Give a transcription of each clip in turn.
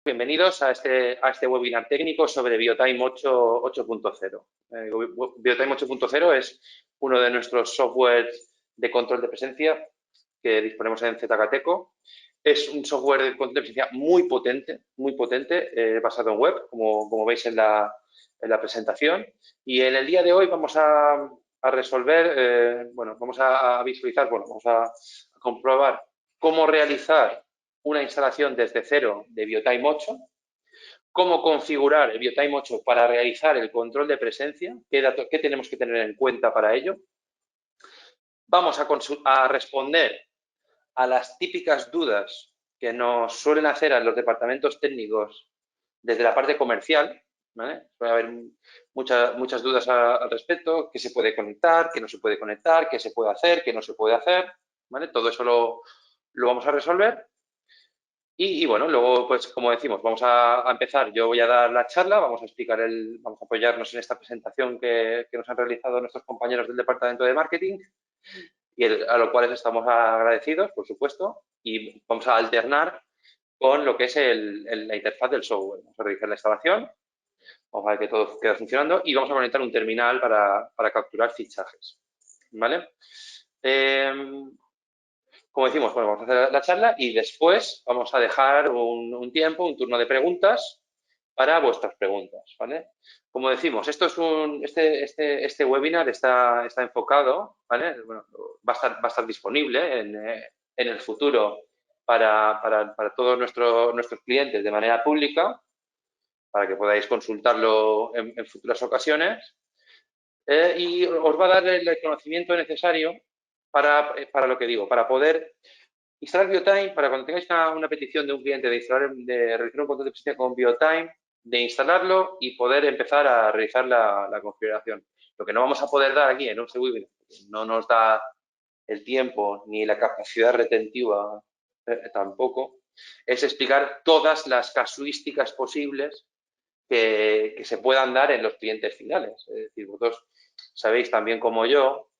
Bienvenidos a este webinar técnico sobre Biotime 8.0. Biotime 8.0 es uno de nuestros softwares de control de presencia que disponemos en ZKTeco. Es un software de control de presencia muy potente, basado en web, como veis en la presentación. Y en el día de hoy vamos a resolver, vamos a visualizar, vamos a comprobar cómo realizar una instalación desde cero de Biotime 8, cómo configurar el Biotime 8 para realizar el control de presencia, qué tenemos que tener en cuenta para ello. Vamos a responder a las típicas dudas que nos suelen hacer a los departamentos técnicos desde la parte comercial, ¿vale? Puede haber muchas dudas al respecto, qué se puede conectar, qué no se puede conectar, qué se puede hacer, qué no se puede hacer, ¿vale? Todo eso lo vamos a resolver. Y bueno, luego, pues como decimos, vamos a empezar. Yo voy a dar la charla, vamos a explicar vamos a apoyarnos en esta presentación que nos han realizado nuestros compañeros del departamento de marketing y a lo cual estamos agradecidos, por supuesto, y vamos a alternar con lo que es la interfaz del software. Vamos a realizar la instalación, vamos a ver que todo queda funcionando y vamos a conectar un terminal para capturar fichajes, ¿vale? Como decimos, vamos a hacer la charla y después vamos a dejar un turno de preguntas para vuestras preguntas, ¿vale? Como decimos, esto es este webinar está enfocado, ¿vale? Bueno, va a estar disponible en el futuro para todos nuestros clientes de manera pública, para que podáis consultarlo en futuras ocasiones. Y os va a dar el conocimiento necesario para lo que digo, para poder instalar Biotime, para cuando tengáis una petición de un cliente de realizar un control de presencia con Biotime, de instalarlo y poder empezar a realizar la configuración. Lo que no vamos a poder dar aquí en un webinar, no nos da el tiempo ni la capacidad retentiva tampoco, es explicar todas las casuísticas posibles que se puedan dar en los clientes finales. Es decir, vosotros sabéis también como yo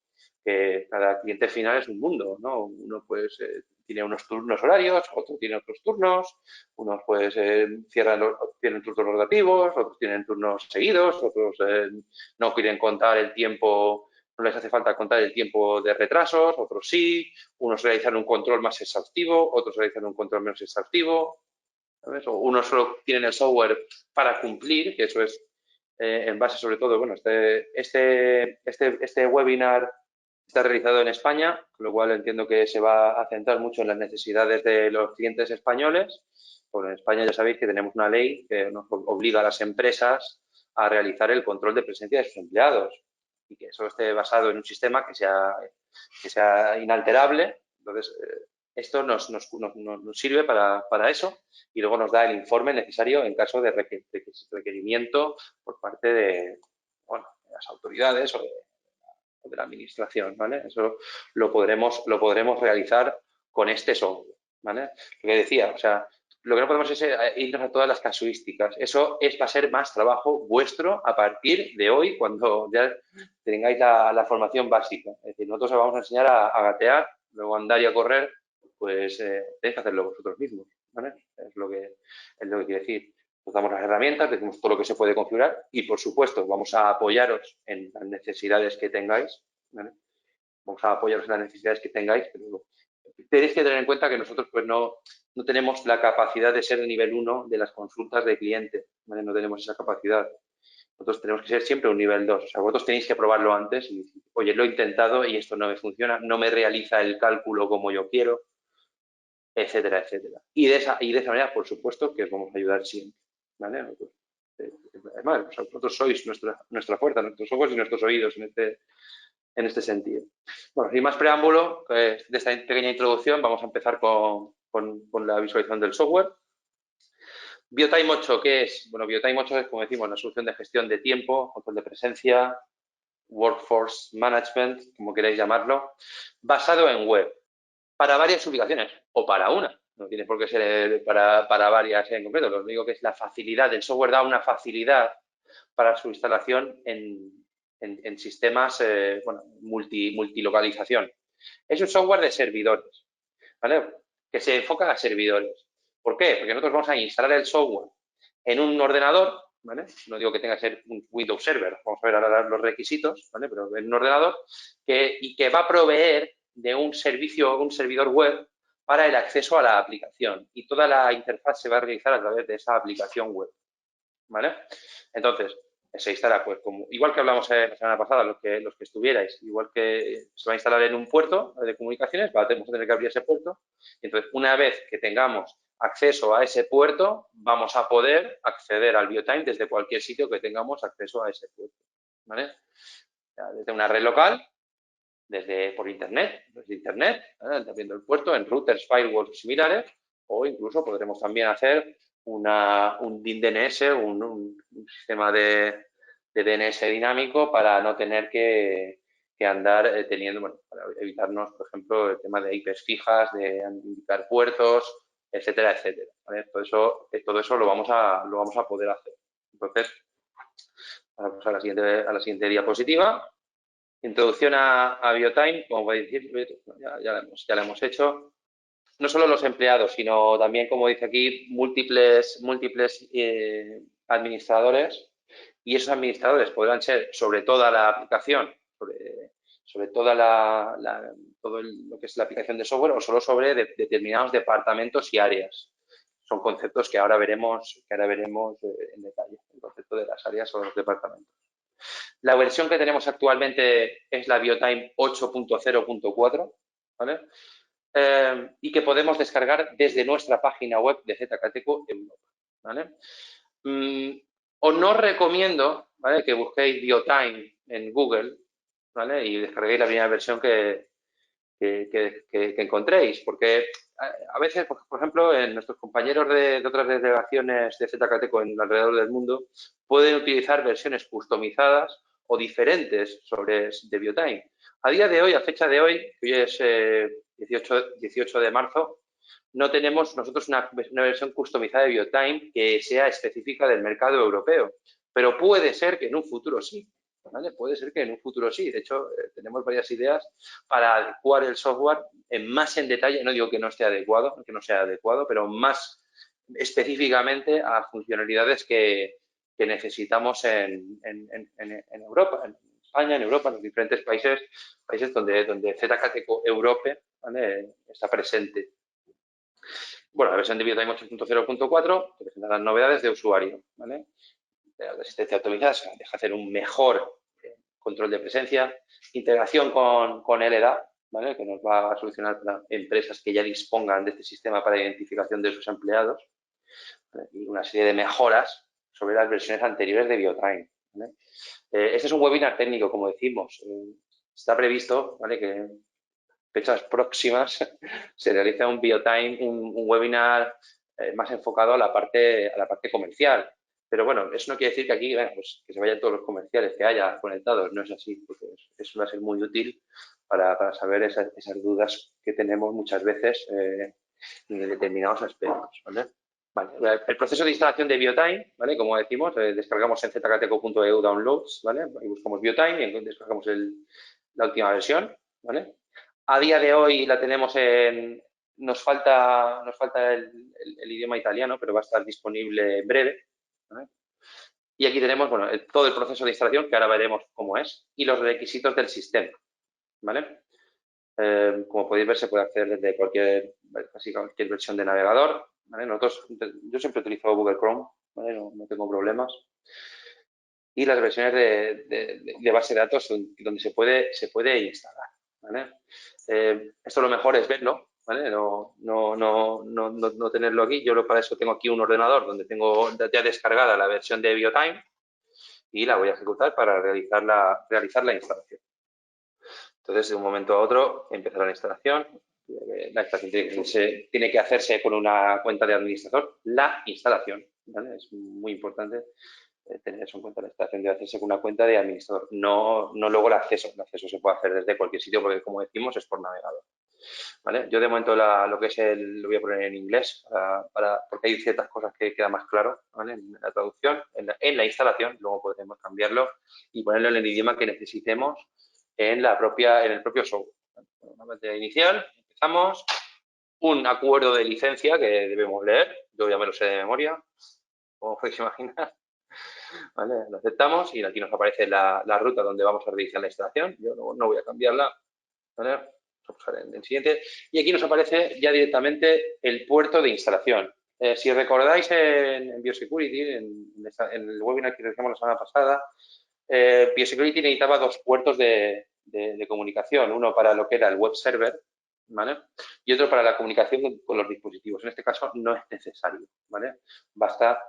que cada cliente final es un mundo, ¿no? Uno pues tiene unos turnos horarios, otro tiene otros turnos, unos pues tienen turnos rotativos, otros tienen turnos seguidos, otros no quieren contar el tiempo, no les hace falta contar el tiempo de retrasos, otros sí, unos realizan un control más exhaustivo, otros realizan un control menos exhaustivo, ¿sabes? O unos solo tienen el software para cumplir, que eso es en base sobre todo, bueno, este webinar está realizado en España, con lo cual entiendo que se va a centrar mucho en las necesidades de los clientes españoles. Porque en España ya sabéis que tenemos una ley que nos obliga a las empresas a realizar el control de presencia de sus empleados y que eso esté basado en un sistema que sea inalterable. Entonces, esto nos sirve para eso y luego nos da el informe necesario en caso de requerimiento por parte de, bueno, de las autoridades o de la administración, ¿vale? Eso lo podremos realizar con este software, ¿vale? Lo que decía, o sea, lo que no podemos es irnos a todas las casuísticas. Eso va a ser más trabajo vuestro a partir de hoy, cuando ya tengáis la formación básica. Es decir, nosotros os vamos a enseñar a gatear, luego a andar y a correr, pues tenéis que hacerlo vosotros mismos, ¿vale? Es lo que quiere decir. Os damos las herramientas, decimos todo lo que se puede configurar y, por supuesto, vamos a apoyaros en las necesidades que tengáis, ¿vale? Vamos a apoyaros en las necesidades que tengáis, pero tenéis que tener en cuenta que nosotros pues no tenemos la capacidad de ser el nivel 1 de las consultas de cliente, ¿vale? No tenemos esa capacidad. Nosotros tenemos que ser siempre un nivel 2. O sea, vosotros tenéis que probarlo antes y decir, oye, lo he intentado y esto no me funciona, no me realiza el cálculo como yo quiero, etcétera, etcétera. Y de esa manera, por supuesto, que os vamos a ayudar siempre, ¿vale? Además, vosotros sois nuestra fuerza, nuestros ojos y nuestros oídos en este sentido. Bueno, sin más preámbulo de esta pequeña introducción, vamos a empezar con la visualización del software. Biotime 8, ¿qué es? Bueno, Biotime 8 es, como decimos, una solución de gestión de tiempo, control de presencia, workforce management, como queráis llamarlo, basado en web, para varias ubicaciones o para una. No tiene por qué ser para varias en concreto. Lo único que es la facilidad. El software da una facilidad para su instalación en sistemas multilocalización. Es un software de servidores, ¿vale? Que se enfoca a servidores. ¿Por qué? Porque nosotros vamos a instalar el software en un ordenador, ¿vale? No digo que tenga que ser un Windows Server, vamos a ver ahora los requisitos, ¿vale? Pero en un ordenador y que va a proveer de un servicio, un servidor web para el acceso a la aplicación. Y toda la interfaz se va a realizar a través de esa aplicación web, ¿vale? Entonces, se instala, pues, como, igual que hablamos la semana pasada, los que estuvierais, igual que se va a instalar en un puerto de comunicaciones, vamos a tener que abrir ese puerto. Entonces, una vez que tengamos acceso a ese puerto, vamos a poder acceder al BioTime desde cualquier sitio que tengamos acceso a ese puerto, ¿vale? Desde una red local, por internet, ¿vale? Abriendo el puerto en routers, firewalls similares, o incluso podremos también hacer un DNS, un sistema de DNS dinámico para no tener que andar teniendo, bueno, para evitarnos, por ejemplo, el tema de IPs fijas, de indicar puertos, etcétera, etcétera, ¿vale? Todo eso lo vamos a poder hacer. Entonces, vamos a la siguiente diapositiva. Introducción a BioTime, como podéis decir, ya la hemos hecho. No solo los empleados, sino también, como dice aquí, múltiples administradores, y esos administradores podrán ser sobre toda la aplicación, sobre toda todo lo que es la aplicación de software, o solo sobre determinados departamentos y áreas. Son conceptos que ahora veremos en detalle, el concepto de las áreas o los departamentos. La versión que tenemos actualmente es la BioTime 8.0.4, ¿vale? Y que podemos descargar desde nuestra página web de ZKTeco Europa, ¿vale? Os no recomiendo, ¿vale?, que busquéis BioTime en Google, ¿vale?, y descarguéis la primera versión que encontréis, porque a veces, por ejemplo, en nuestros compañeros de otras delegaciones de ZKTeco alrededor del mundo pueden utilizar versiones customizadas o diferentes de BioTime. A día de hoy, a fecha de hoy, que hoy es 18 de marzo, no tenemos nosotros una versión customizada de BioTime que sea específica del mercado europeo, pero puede ser que en un futuro sí. ¿Vale? Puede ser que en un futuro sí. De hecho, tenemos varias ideas para adecuar el software más en detalle. No digo que no esté adecuado, que no sea adecuado, pero más específicamente a funcionalidades que necesitamos en Europa, en España, en Europa, en los diferentes países donde ZKTeco Europe, ¿vale?, está presente. Bueno, la versión de BioTime 8.0.4 presenta las novedades de usuario, ¿vale? La asistencia automatizada se deja hacer un mejor control de presencia, integración con LDAP, ¿vale?, que nos va a solucionar para empresas que ya dispongan de este sistema para identificación de sus empleados, ¿vale?, y una serie de mejoras sobre las versiones anteriores de BioTime, ¿vale? Este es un webinar técnico, como decimos. Está previsto, ¿vale?, que fechas próximas se realiza un BioTime, un webinar más enfocado a la parte comercial. Pero bueno, eso no quiere decir que aquí, pues, que se vayan todos los comerciales que haya conectados. No es así, porque eso va a ser muy útil para saber esas dudas que tenemos muchas veces en determinados aspectos, ¿vale? Vale, el proceso de instalación de BioTime, ¿vale?, como decimos, descargamos en zkteco.eu downloads, ¿vale? Ahí buscamos BioTime y descargamos la última versión, ¿vale? A día de hoy la tenemos nos falta el idioma italiano, pero va a estar disponible en breve, ¿vale? Y aquí tenemos, bueno, todo el proceso de instalación, que ahora veremos cómo es, y los requisitos del sistema, ¿vale? Como podéis ver, se puede acceder desde casi cualquier versión de navegador, ¿vale? Yo siempre utilizo Google Chrome, ¿vale? No tengo problemas. Y las versiones de base de datos donde se puede instalar, ¿vale? Esto lo mejor es verlo, ¿vale? No tenerlo aquí. Yo para eso tengo aquí un ordenador donde tengo ya descargada la versión de BioTime y la voy a ejecutar para realizar la instalación. Entonces, de un momento a otro empezará la instalación. La instalación tiene que hacerse con una cuenta de administrador. La instalación, ¿vale? Es muy importante tener eso en cuenta. La instalación debe hacerse con una cuenta de administrador, no luego el acceso. El acceso se puede hacer desde cualquier sitio porque, como decimos, es por navegador, ¿vale? Yo de momento lo que es lo voy a poner en inglés porque hay ciertas cosas que queda más claro, ¿vale?, en la traducción, en la instalación. Luego podremos cambiarlo y ponerlo en el idioma que necesitemos en el propio software. Una pantalla inicial, empezamos. un acuerdo de licencia que debemos leer. Yo ya me lo sé de memoria, como podéis imaginar. ¿Vale? Lo aceptamos y aquí nos aparece la ruta donde vamos a realizar la instalación. Yo no voy a cambiarla. ¿Vale? Vamos a pulsar en el siguiente. Y aquí nos aparece ya directamente el puerto de instalación. Si recordáis en Biosecurity, en el webinar que realizamos la semana pasada, Biosecurity necesitaba dos puertos de comunicación. Uno para lo que era el web server, ¿vale? Y otro para la comunicación con los dispositivos. En este caso no es necesario, ¿vale? Basta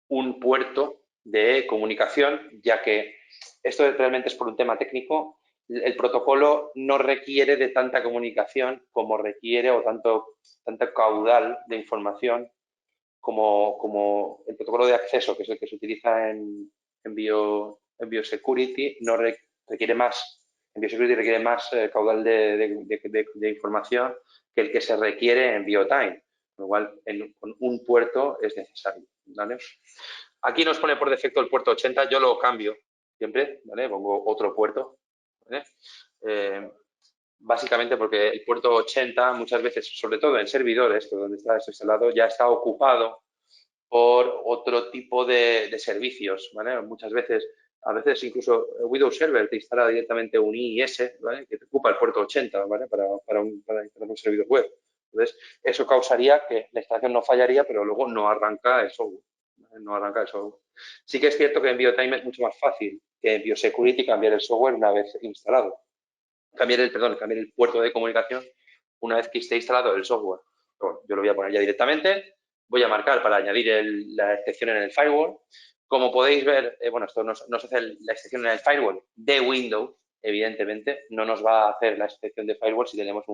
un puerto de comunicación, ya que esto realmente es por un tema técnico. El protocolo no requiere de tanta comunicación como requiere o tanta caudal de información como el protocolo de acceso, que es el que se utiliza en Biosecurity, no requiere más. En Biosecurity requiere más caudal de información que el que se requiere en Biotime, con lo cual con un puerto es necesario, ¿vale? Aquí nos pone por defecto el puerto 80, yo lo cambio siempre, ¿vale? Pongo otro puerto, ¿vale? Básicamente porque el puerto 80 muchas veces, sobre todo en servidores, que donde está esto instalado, ya está ocupado por otro tipo de servicios, ¿vale? Muchas veces, a veces incluso Windows Server te instala directamente un IIS, ¿vale? Que te ocupa el puerto 80, ¿vale? Para instalar un servidor web. Entonces, eso causaría que la instalación no fallaría, pero luego no arranca el software. ¿Vale? No arranca el software. Sí que es cierto que en Biotime es mucho más fácil que en Biosecurity cambiar el software una vez instalado. Cambiar el puerto de comunicación una vez que esté instalado el software. Bueno, yo lo voy a poner ya directamente. Voy a marcar para añadir la excepción en el firewall. Como podéis ver, bueno, esto nos hace la excepción en el firewall de Windows, evidentemente. No nos va a hacer la excepción de firewall si tenemos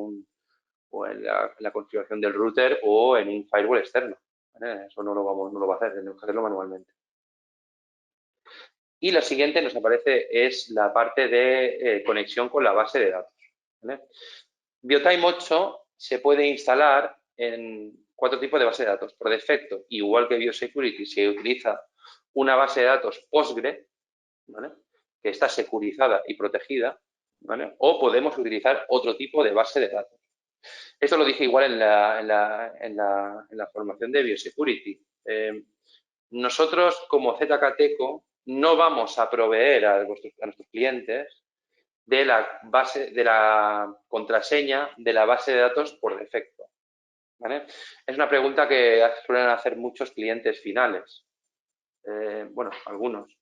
o en la configuración del router o en un firewall externo. ¿Vale? Eso no lo va a hacer, tenemos que hacerlo manualmente. Y lo siguiente nos aparece es la parte de conexión con la base de datos. ¿Vale? Biotime 8 se puede instalar en 4 tipos de base de datos. Por defecto, igual que Biosecurity, se utiliza una base de datos Postgre, ¿vale? Que está securizada y protegida, ¿vale? O podemos utilizar otro tipo de base de datos. Esto lo dije igual en la formación de Biosecurity. Nosotros, como ZKTeco, no vamos a proveer a nuestros clientes de la contraseña de la base de datos por defecto. ¿Vale? Es una pregunta que suelen hacer muchos clientes finales. Bueno, algunos.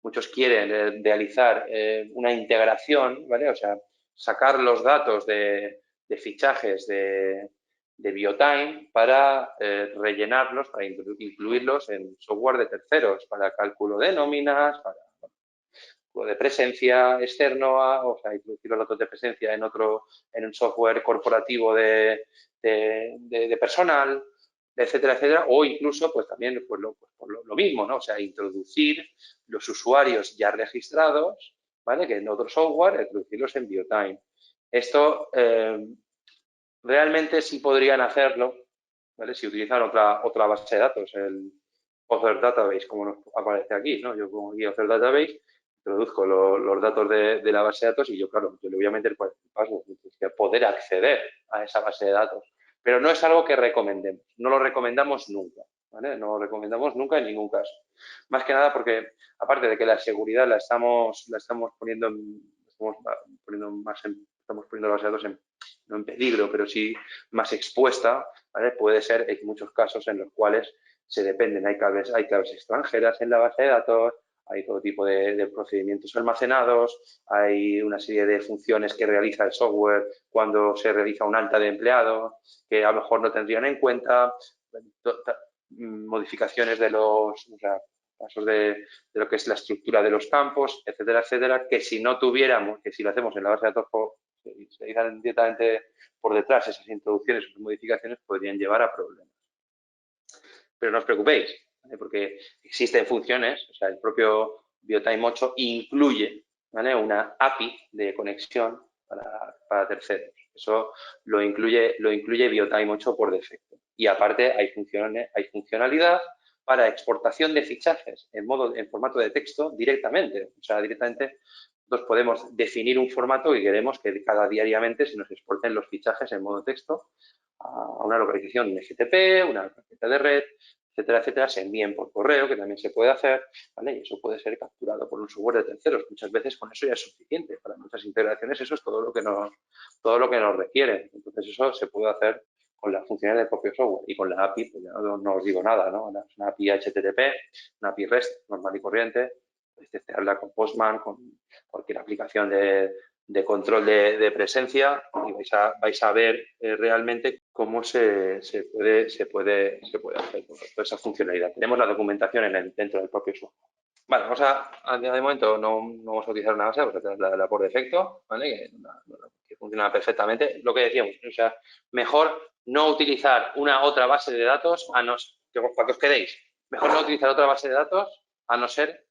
Muchos quieren realizar una integración, ¿vale? O sea, sacar los datos de fichajes de Biotime para rellenarlos, para incluirlos en software de terceros, para cálculo de nóminas, para de presencia externo, o sea, introducir los datos de presencia en un software corporativo de personal, etcétera, etcétera, o incluso, pues también, lo mismo, ¿no? O sea, introducir los usuarios ya registrados, ¿vale? Que en otro software, introducirlos en Biotime. Esto realmente sí podrían hacerlo, ¿vale? Si utilizan otra base de datos, el Author Database, como nos aparece aquí, ¿no? Yo pongo aquí Author Database, introduzco los datos de la base de datos y yo, claro, yo le voy a meter el password, poder acceder a esa base de datos. Pero no es algo que recomendemos, no lo recomendamos nunca, ¿vale? No lo recomendamos nunca en ningún caso. Más que nada porque, aparte de que la seguridad estamos poniendo estamos poniendo la base de datos no en peligro, pero sí más expuesta, ¿vale? Puede ser en muchos casos en los cuales se dependen, hay claves extranjeras en la base de datos, hay todo tipo de procedimientos almacenados, hay una serie de funciones que realiza el software cuando se realiza un alta de empleado, que a lo mejor no tendrían en cuenta, modificaciones de casos de lo que es la estructura de los campos, etcétera, etcétera, que si no tuviéramos, que si lo hacemos en la base de datos, se realizan directamente por detrás, esas introducciones, esas modificaciones podrían llevar a problemas. Pero no os preocupéis, ¿vale? Porque existen funciones, o sea, el propio Biotime 8 incluye, ¿vale? Una API de conexión para terceros. Eso lo incluye Biotime 8 por defecto. Y aparte hay funcionalidad para exportación de fichajes en formato de texto directamente. O sea, directamente nosotros podemos definir un formato que queremos que diariamente se nos exporten los fichajes en modo texto a una localización de FTP, una carpeta de red, etcétera, etcétera, se envíen por correo, que también se puede hacer, ¿vale? Y eso puede ser capturado por un software de terceros. Muchas veces con eso ya es suficiente. Para muchas integraciones eso es todo lo que nos requiere. Entonces eso se puede hacer con las funciones del propio software. Y con la API, pues ya no os digo nada, ¿no? Es una API HTTP, una API REST normal y corriente. Podéis testearla con Postman, con cualquier aplicación de control de presencia y vais a ver realmente cómo se puede hacer toda esa funcionalidad. Tenemos la documentación dentro del propio software. Vale, de momento no vamos a utilizar una base, vamos a utilizar la por defecto, ¿vale? Que funciona perfectamente. Lo que decíamos, o sea, mejor no utilizar una otra base de datos, para que os quedéis, mejor no utilizar otra base de datos a no ser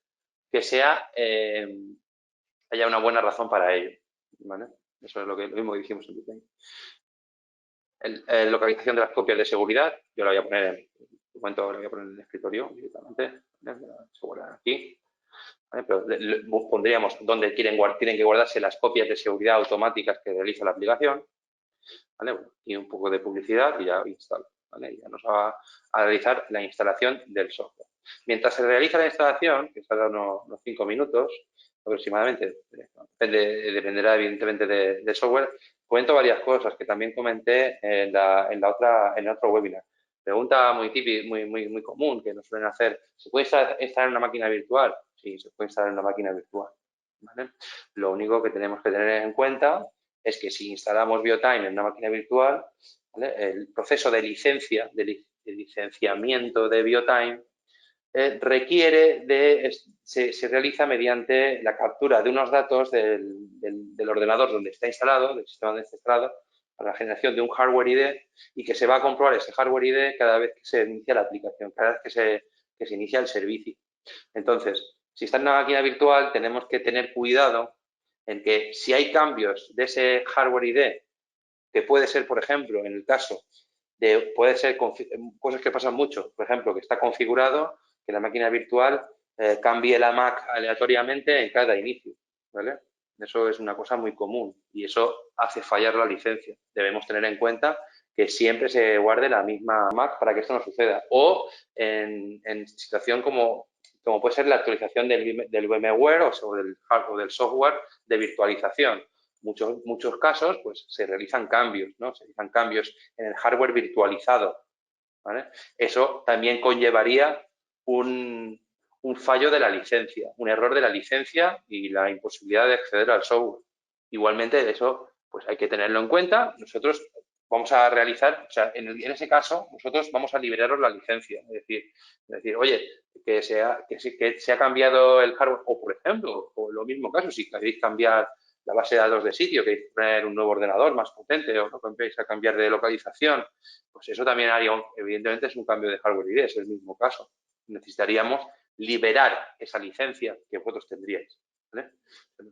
que haya una buena razón para ello, ¿vale? Eso es lo mismo que dijimos en Bitcoin. Localización de las copias de seguridad, yo la voy a poner en el escritorio directamente, aquí, ¿vale? Pero pondríamos dónde tienen que guardarse las copias de seguridad automáticas que realiza la aplicación, ¿vale? Bueno, y un poco de publicidad y ya instalo, ¿vale? Ya nos va a realizar la instalación del software. Mientras se realiza la instalación, que tarda unos 5 minutos aproximadamente, dependerá evidentemente del software, comento varias cosas que también comenté en el otro webinar. Pregunta muy típica, muy común que nos suelen hacer, ¿se puede instalar una máquina virtual? Sí, se puede instalar una máquina virtual, ¿vale? Lo único que tenemos que tener en cuenta es que si instalamos Biotime en una máquina virtual, ¿vale? El proceso de licenciamiento de Biotime se realiza mediante la captura de unos datos del ordenador donde está instalado, del sistema donde está instalado, para la generación de un hardware ID y que se va a comprobar ese hardware ID cada vez que se inicia la aplicación, cada vez que se inicia el servicio. Entonces, si está en una máquina virtual, tenemos que tener cuidado en que si hay cambios de ese hardware ID, que puede ser, por ejemplo, en el caso puede ser cosas que pasan mucho, por ejemplo, que está configurado que la máquina virtual cambie la MAC aleatoriamente en cada inicio, ¿vale? Eso es una cosa muy común y eso hace fallar la licencia. Debemos tener en cuenta que siempre se guarde la misma MAC para que esto no suceda. O en situación como puede ser la actualización del VMware o del software de virtualización. Muchos casos pues se realizan cambios, ¿no? Se realizan cambios en el hardware virtualizado, ¿vale? Eso también conllevaría un fallo de la licencia, un error de la licencia y la imposibilidad de acceder al software. Igualmente, eso pues hay que tenerlo en cuenta. Nosotros vamos a realizar, o sea, en ese caso, nosotros vamos a liberaros la licencia. Es decir, oye, que se ha cambiado el hardware, o por ejemplo, o lo mismo caso, si queréis cambiar la base de datos de sitio, queréis poner un nuevo ordenador más potente o no queréis cambiar de localización, pues eso también haría, evidentemente es un cambio de hardware ID, es el mismo caso. Necesitaríamos liberar esa licencia que vosotros tendríais, ¿vale?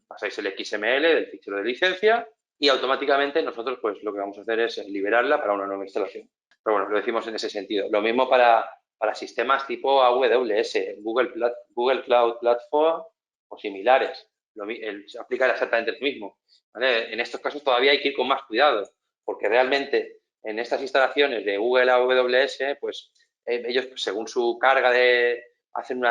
Pasáis el XML del fichero de licencia y automáticamente nosotros pues lo que vamos a hacer es liberarla para una nueva instalación. Pero bueno, lo decimos en ese sentido. Lo mismo para sistemas tipo AWS, Google Cloud Platform o similares. Se aplica exactamente lo mismo, ¿vale? En estos casos todavía hay que ir con más cuidado, porque realmente en estas instalaciones de Google AWS, pues ellos según su carga hacen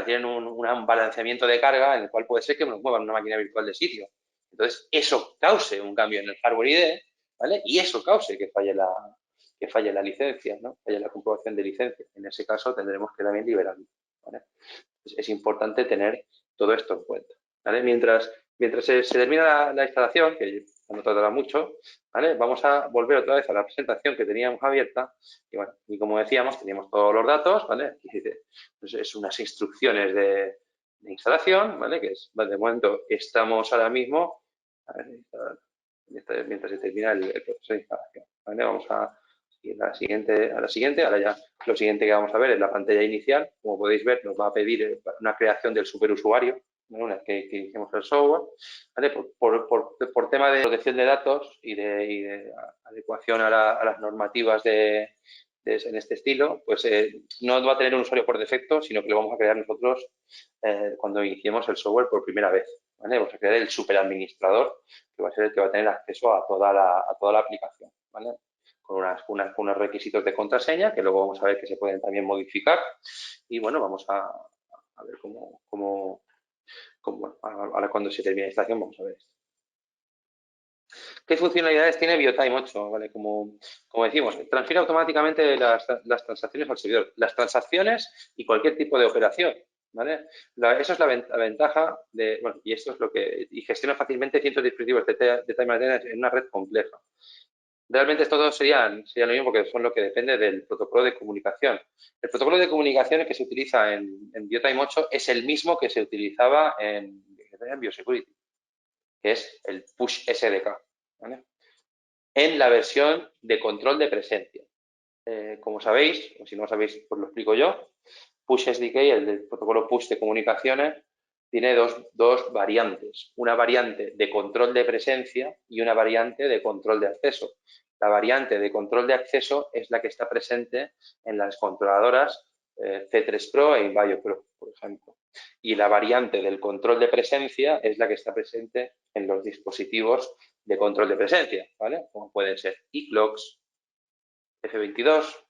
tienen un balanceamiento de carga en el cual puede ser que nos muevan una máquina virtual de sitio. Entonces, eso cause un cambio en el hardware ID, ¿vale? Y eso cause que falle la licencia, ¿no? Falle la comprobación de licencia. En ese caso tendremos que también liberarlo, ¿vale? Es importante tener todo esto en cuenta, ¿vale? Mientras se termina la instalación, que no tardará mucho, ¿vale? Vamos a volver otra vez a la presentación que teníamos abierta y, bueno, y como decíamos, teníamos todos los datos, ¿vale? Aquí es unas instrucciones de instalación, ¿vale? De momento estamos ahora mismo, a ver, mientras se termina el proceso de instalación, ¿vale? Vamos a ir a la siguiente. Ahora ya lo siguiente que vamos a ver es la pantalla inicial. Como podéis ver, nos va a pedir una creación del superusuario, ¿no? Una vez que hicimos el software, ¿vale? Por tema de protección de datos y de adecuación a las normativas en este estilo, pues no va a tener un usuario por defecto, sino que lo vamos a crear nosotros cuando iniciemos el software por primera vez, ¿vale? Vamos a crear el superadministrador, que va a ser el que va a tener acceso a toda la aplicación, ¿vale? con unos requisitos de contraseña que luego vamos a ver que se pueden también modificar. Y bueno, vamos a ver ahora cuando se termine la instalación vamos a ver esto. ¿Qué funcionalidades tiene BioTime 8? ¿Vale? Como decimos, transfiere automáticamente las transacciones al servidor. Las transacciones y cualquier tipo de operación. ¿Vale? Esa es la ventaja de, bueno, y esto es lo que, y gestiona fácilmente cientos de dispositivos de time attendance en una red compleja. Realmente esto todo sería lo mismo porque son lo que depende del protocolo de comunicación. El protocolo de comunicación que se utiliza en BioTime 8 es el mismo que se utilizaba en BioSecurity, que es el Push SDK, ¿vale? En la versión de control de presencia. Como sabéis, o si no sabéis, pues lo explico yo. Push SDK, el del protocolo Push de comunicaciones, tiene dos variantes. Una variante de control de presencia y una variante de control de acceso. La variante de control de acceso es la que está presente en las controladoras C3 Pro e Invaio Pro, por ejemplo. Y la variante del control de presencia es la que está presente en los dispositivos de control de presencia, ¿vale? Como pueden ser eClocks, F22,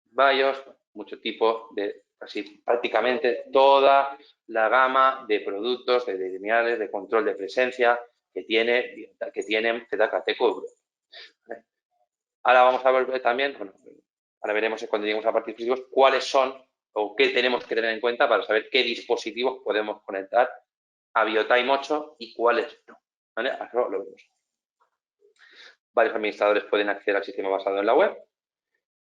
BIOS, mucho tipo de, casi prácticamente toda la gama de productos, de terminales, de control de presencia que tienen ZKT Core. ¿Vale? Ahora vamos a ver también, bueno, ahora veremos cuando lleguemos a partir de dispositivos cuáles son o qué tenemos que tener en cuenta para saber qué dispositivos podemos conectar a BioTime 8 y cuáles no. ¿Vale? Eso lo vemos. Varios administradores pueden acceder al sistema basado en la web.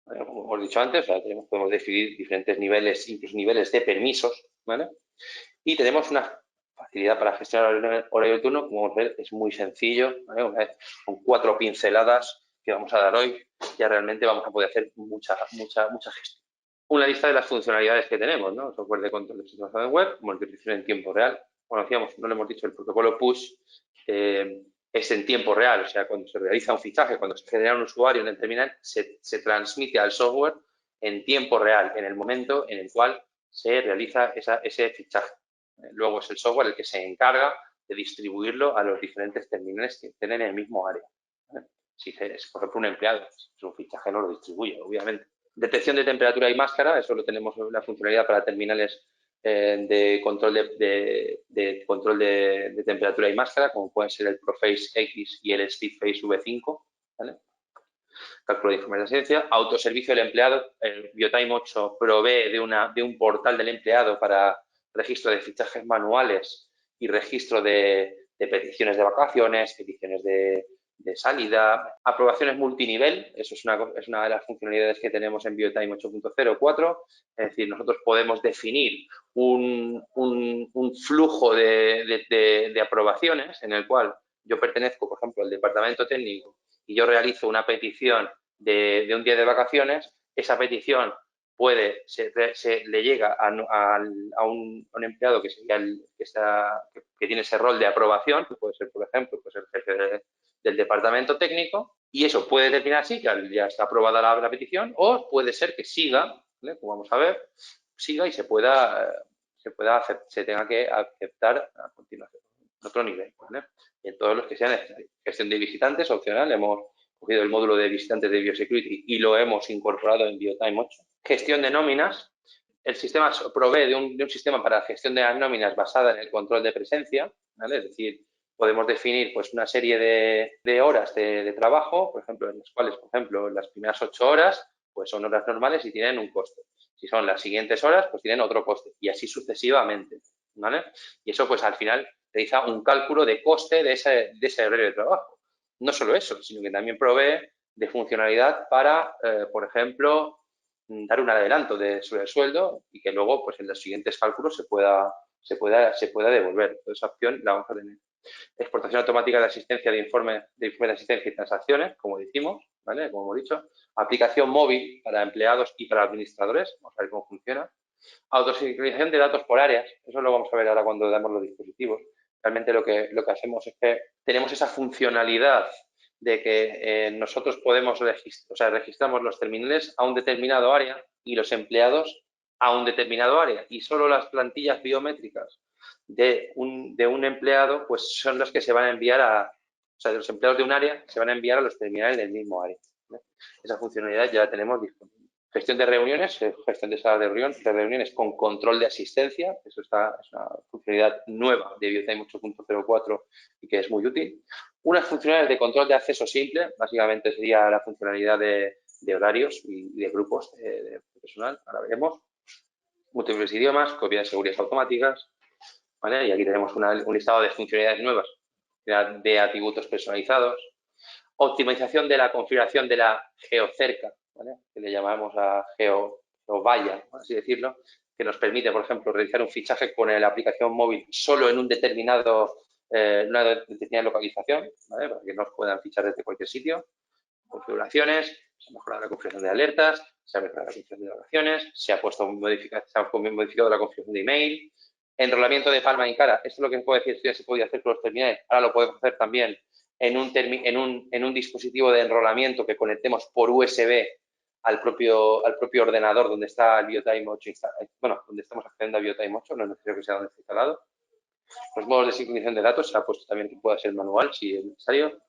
Como hemos dicho antes, o sea, podemos definir diferentes niveles, incluso niveles de permisos, ¿vale? Y tenemos una facilidad para gestionar el horario de turno, como vamos a ver, es muy sencillo, ¿vale? Una vez con 4 pinceladas que vamos a dar hoy, ya realmente vamos a poder hacer mucha gestión. Una lista de las funcionalidades que tenemos, ¿no? Software de control de sistema basado en web, monitorización en tiempo real. Bueno, decíamos, no lo hemos dicho, el protocolo push es en tiempo real, o sea, cuando se realiza un fichaje, cuando se genera un usuario en el terminal, se transmite al software en tiempo real, en el momento en el cual se realiza ese fichaje. Luego es el software el que se encarga de distribuirlo a los diferentes terminales que tienen el mismo área. Si es, por ejemplo, un empleado, si un fichaje no lo distribuye, obviamente. Detección de temperatura y máscara, eso lo tenemos la funcionalidad para terminales de control de temperatura y máscara, como pueden ser el Proface X y el Speedface V5, ¿vale? Cálculo de información de asistencia, autoservicio del empleado. El BioTime 8 provee de un portal del empleado para registro de fichajes manuales y registro de peticiones de vacaciones, peticiones de salida, aprobaciones multinivel, eso es una de las funcionalidades que tenemos en BioTime 8.04, es decir, nosotros podemos definir un flujo de aprobaciones en el cual yo pertenezco, por ejemplo, al departamento técnico y yo realizo una petición de un día de vacaciones, esa petición le llega a un empleado que sería que tiene ese rol de aprobación, que puede ser, por ejemplo, pues el jefe del departamento técnico, y eso puede determinar sí que ya está aprobada la petición, o puede ser que siga, ¿vale? Como vamos a ver, siga y se tenga que aceptar a continuación, en otro nivel, ¿vale? Y en todos los que sean necesarios. Gestión de visitantes, opcional, hemos cogido el módulo de visitantes de BioSecurity y lo hemos incorporado en BioTime 8. Gestión de nóminas. El sistema provee de un sistema para gestión de las nóminas basada en el control de presencia, ¿vale? Es decir, podemos definir pues una serie de horas de trabajo, por ejemplo, en las cuales, por ejemplo, las primeras 8 horas pues son horas normales y tienen un coste. Si son las siguientes horas, pues tienen otro coste y así sucesivamente, ¿vale? Y eso pues al final realiza un cálculo de coste de ese horario de trabajo. No solo eso, sino que también provee de funcionalidad para, por ejemplo, dar un adelanto sobre el sueldo y que luego, pues en los siguientes cálculos se pueda devolver. Toda esa opción la vamos a tener. Exportación automática de asistencia de informe de asistencia y transacciones, como decimos, ¿vale? Como hemos dicho. Aplicación móvil para empleados y para administradores. Vamos a ver cómo funciona. Autosincronización de datos por áreas. Eso lo vamos a ver ahora cuando damos los dispositivos. Realmente lo que hacemos es que tenemos esa funcionalidad de que nosotros podemos registramos los terminales a un determinado área y los empleados a un determinado área. Y solo las plantillas biométricas de un empleado pues son los que se van a enviar de los empleados de un área se van a enviar a los terminales del mismo área. ¿vale? Esa funcionalidad ya la tenemos disponible. Gestión de reuniones, gestión de salas de reuniones con control de asistencia. Eso es una funcionalidad nueva de BioTime 8.04 y que es muy útil. Unas funcionalidades de control de acceso simple, básicamente sería la funcionalidad de horarios y de grupos de personal, ahora veremos. Múltiples idiomas, copia de seguridad automáticas, ¿vale? Y aquí tenemos un listado de funcionalidades nuevas de atributos personalizados. Optimización de la configuración de la geocerca, ¿vale? Que le llamamos a geovalla, por así decirlo, que nos permite, por ejemplo, realizar un fichaje con la aplicación móvil solo en una determinada localización, ¿vale? Para que nos puedan fichar desde cualquier sitio. Configuraciones, se ha mejorado la configuración de alertas, se ha mejorado la configuración de oraciones, se ha modificado la configuración de email. Enrolamiento de palma y cara. Esto es lo que puedo decir, esto ya se podía hacer con los terminales, ahora lo podemos hacer también en un dispositivo de enrolamiento que conectemos por USB al propio ordenador donde está el BioTime 8 instalado. Bueno, donde estamos accediendo a BioTime 8, no es necesario que sea donde está instalado. Los modos de sincronización de datos se ha puesto también que pueda ser manual si es necesario.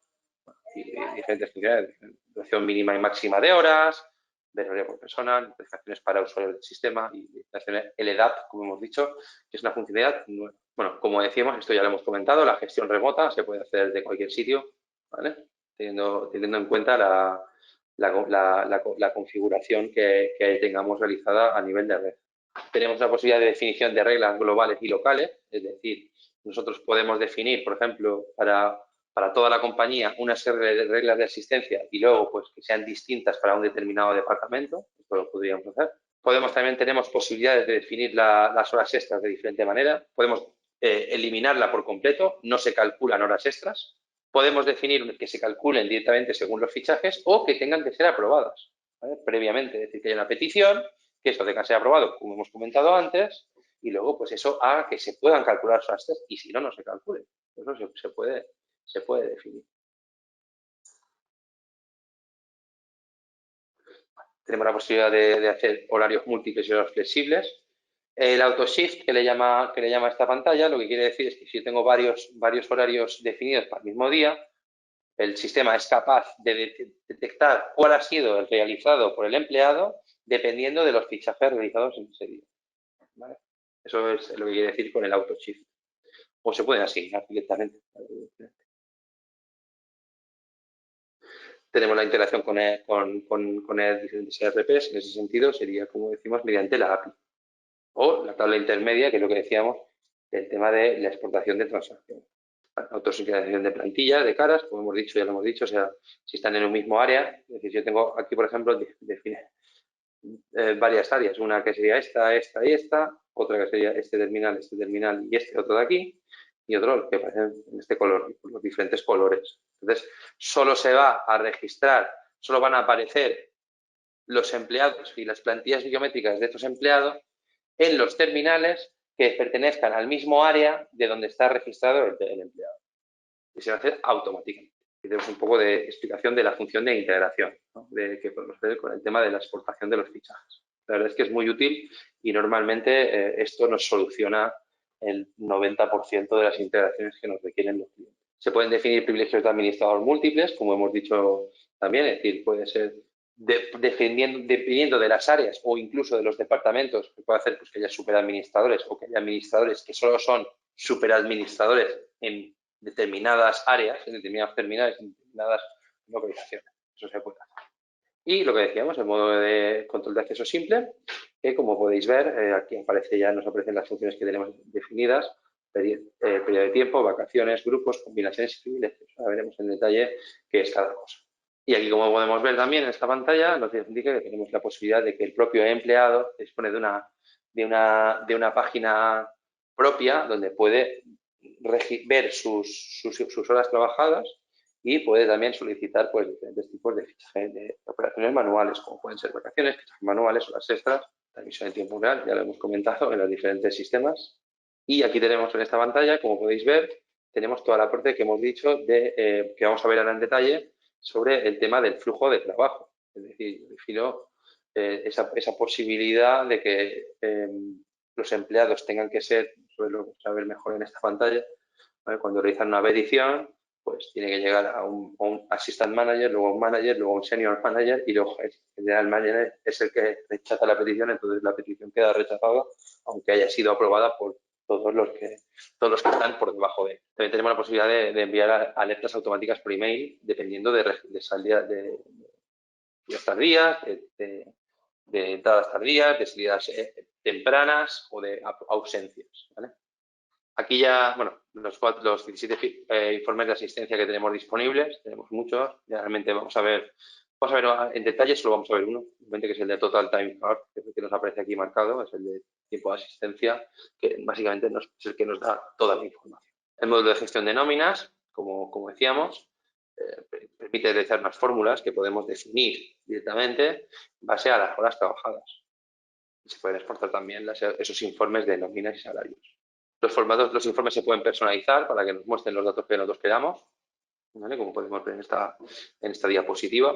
Y diferentes funcionalidades, duración mínima y máxima de horas, de horario por persona, notificaciones para usuarios del sistema y LDAP, como hemos dicho, que es una funcionalidad nueva. Bueno, como decíamos, esto ya lo hemos comentado, la gestión remota se puede hacer desde cualquier sitio, ¿vale? Teniendo en cuenta la configuración que tengamos realizada a nivel de red. Tenemos la posibilidad de definición de reglas globales y locales, es decir, nosotros podemos definir, por ejemplo, para toda la compañía una serie de reglas de asistencia y luego pues que sean distintas para un determinado departamento. Esto lo podríamos hacer. Tenemos posibilidades de definir las horas extras de diferente manera. Podemos eliminarla por completo, no se calculan horas extras. Podemos definir que se calculen directamente según los fichajes o que tengan que ser aprobadas, ¿vale? Previamente, es decir, que haya una petición, que eso tenga que ser aprobado, como hemos comentado antes, y luego pues eso haga que se puedan calcular horas extras y si no, no se calcule. Eso se puede definir. Tenemos la posibilidad de hacer horarios múltiples y horarios flexibles. El auto-shift que le llama esta pantalla, lo que quiere decir es que si yo tengo varios horarios definidos para el mismo día, el sistema es capaz de detectar cuál ha sido el realizado por el empleado dependiendo de los fichajes realizados en ese día, ¿vale? Eso es lo que quiere decir con el auto-shift. O se pueden asignar directamente. Tenemos la integración con diferentes ERPs, en ese sentido sería, como decimos, mediante la API. O la tabla intermedia, que es lo que decíamos, del tema de la exportación de transacciones. Autosincronización de plantillas, de caras, como hemos dicho, ya lo hemos dicho, o sea, si están en un mismo área, es decir, yo tengo aquí, por ejemplo, varias áreas, una que sería esta y esta, otra que sería este terminal y este otro de aquí, y otro que aparece en este color, los diferentes colores. Entonces, solo se va a registrar, solo van a aparecer los empleados y las plantillas biométricas de estos empleados en los terminales que pertenezcan al mismo área de donde está registrado el empleado. Y se va a hacer automáticamente. Y tenemos un poco de explicación de la función de integración, ¿no? Que podemos hacer con el tema de la exportación de los fichajes. La verdad es que es muy útil y normalmente esto nos soluciona el 90% de las integraciones que nos requieren los clientes. Se pueden definir privilegios de administrador múltiples, como hemos dicho también, es decir, puede ser dependiendo de las áreas o incluso de los departamentos, que puede hacer pues, que haya superadministradores o que haya administradores que solo son superadministradores en determinadas áreas, en determinados terminales, en determinadas localizaciones. Eso se puede hacer. Y lo que decíamos, el modo de control de acceso simple, que como podéis ver, aquí nos aparecen las funciones que tenemos definidas, periodo de tiempo, vacaciones, grupos, combinaciones y privilegios. Ahora veremos en detalle qué es cada cosa. Y aquí, como podemos ver también en esta pantalla, nos indica que tenemos la posibilidad de que el propio empleado dispone de una página propia donde puede ver sus horas trabajadas y puede también solicitar pues, diferentes tipos de fichaje de operaciones manuales, como pueden ser vacaciones, fichajes manuales, horas extras, transmisión en tiempo real, ya lo hemos comentado en los diferentes sistemas. Y aquí tenemos en esta pantalla, como podéis ver, tenemos toda la parte que hemos dicho que vamos a ver ahora en detalle sobre el tema del flujo de trabajo. Es decir, defino esa posibilidad de que los empleados tengan que ser, lo vamos a ver mejor en esta pantalla, ¿vale? Cuando realizan una petición, pues tiene que llegar a un assistant manager, luego a un manager, luego a un senior manager y luego el general manager es el que rechaza la petición, entonces la petición queda rechazada, aunque haya sido aprobada por todos los que están por debajo de él. También tenemos la posibilidad de enviar alertas automáticas por email, dependiendo de salidas tardías, de entradas tardías, de salidas tempranas o de ausencias, ¿vale? Aquí ya, bueno, los 17 informes de asistencia que tenemos disponibles, tenemos muchos, realmente vamos a ver en detalle, solo vamos a ver uno, que es el de Total Time Card, que es el que nos aparece aquí marcado, es el de tiempo de asistencia, que básicamente es el que nos da toda la información. El módulo de gestión de nóminas, como decíamos, permite realizar unas fórmulas que podemos definir directamente en base a las horas trabajadas. Se pueden exportar también esos informes de nóminas y salarios. Los informes se pueden personalizar para que nos muestren los datos que nosotros queramos, ¿vale? Como podemos ver en esta diapositiva.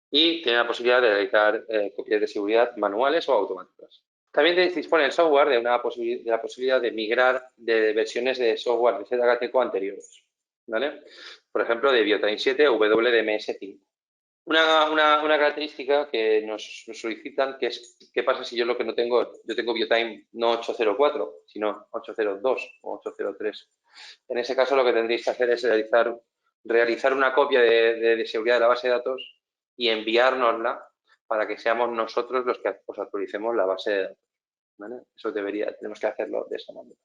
Y tiene la posibilidad de realizar copias de seguridad manuales o automáticas. También dispone el software de la posibilidad de migrar de versiones de software de ZKTeco anteriores, ¿vale? Por ejemplo, de Biotime 7 o WDMS 5. Una característica que nos solicitan, que es, ¿qué pasa si yo lo que no tengo, yo tengo Biotime no 804, sino 802 o 803? En ese caso lo que tendréis que hacer es realizar una copia de seguridad de la base de datos y enviárnosla para que seamos nosotros los que os actualicemos la base de datos, ¿vale? Eso tenemos que hacerlo de esa manera.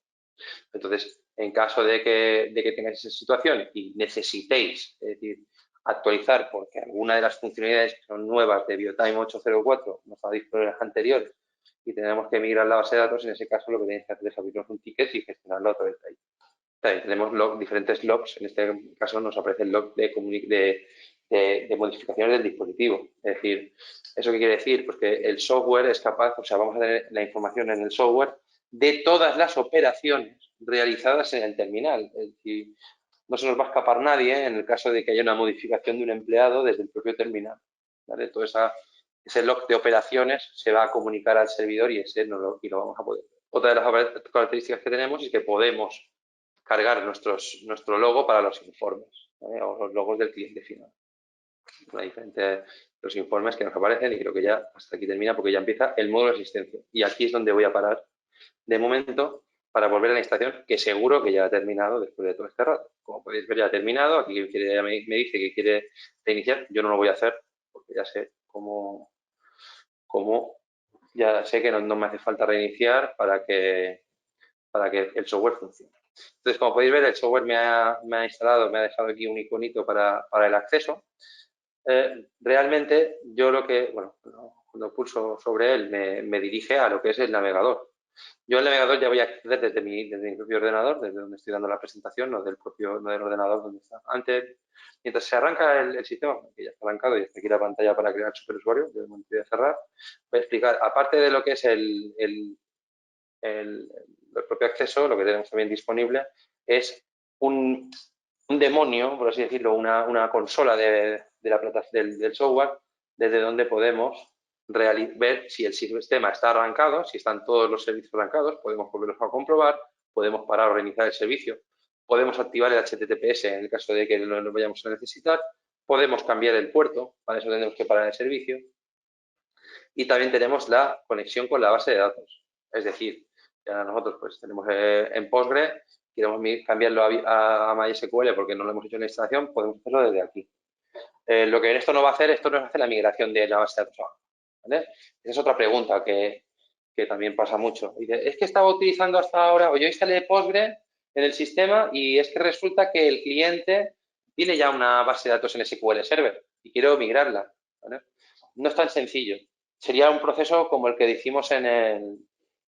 Entonces, en caso de que tengáis esa situación y necesitéis, es decir, actualizar porque alguna de las funcionalidades que son nuevas de Biotime 804 no está disponible en las anteriores y tenemos que migrar la base de datos, en ese caso lo que tenéis que hacer es abrirnos un ticket y gestionarlo a través de ahí. También tenemos diferentes logs, en este caso nos aparece el log de modificaciones del dispositivo. Es decir, ¿eso qué quiere decir? Pues que el software es capaz, o sea, vamos a tener la información en el software de todas las operaciones realizadas en el terminal. Es decir, no se nos va a escapar nadie en el caso de que haya una modificación de un empleado desde el propio terminal, ¿vale? Todo ese log de operaciones se va a comunicar al servidor y lo vamos a poder ver. Otra de las características que tenemos es que podemos cargar nuestro logo para los informes, ¿vale? O los logos del cliente final. Hay diferentes los informes que nos aparecen y creo que ya hasta aquí termina porque ya empieza el módulo de asistencia. Y aquí es donde voy a parar de momento para volver a la instalación, que seguro que ya ha terminado después de todo este rato. Como podéis ver, ya ha terminado. Aquí me dice que quiere reiniciar. Yo no lo voy a hacer porque ya sé ya sé que no me hace falta reiniciar para que el software funcione. Entonces, como podéis ver, el software me ha instalado, me ha dejado aquí un iconito para el acceso. Realmente, yo cuando pulso sobre él, me dirige a lo que es el navegador. Yo el navegador ya voy a acceder desde mi propio ordenador, desde donde estoy dando la presentación, no del ordenador donde está. Antes, mientras se arranca el sistema, que ya está arrancado y está aquí la pantalla para crear superusuario, yo voy a cerrar, voy a explicar, aparte de lo que es el propio acceso, lo que tenemos también disponible es un demonio, por así decirlo, una consola del software, desde donde podemos ver si el sistema está arrancado, si están todos los servicios arrancados, podemos volverlos a comprobar, podemos parar o reiniciar el servicio, podemos activar el HTTPS en el caso de que lo vayamos a necesitar, podemos cambiar el puerto, para eso tenemos que parar el servicio, y también tenemos la conexión con la base de datos, es decir, ya nosotros pues tenemos en Postgre, queremos cambiarlo a MySQL porque no lo hemos hecho en la instalación, podemos hacerlo desde aquí. Lo que esto no va a hacer, esto no es hacer la migración de la base de datos, ¿vale? Esa es otra pregunta que también pasa mucho. Dice, es que estaba utilizando hasta ahora, o yo instalé Postgre en el sistema y es que resulta que el cliente tiene ya una base de datos en SQL Server y quiero migrarla, ¿vale? No es tan sencillo. Sería un proceso como el que decimos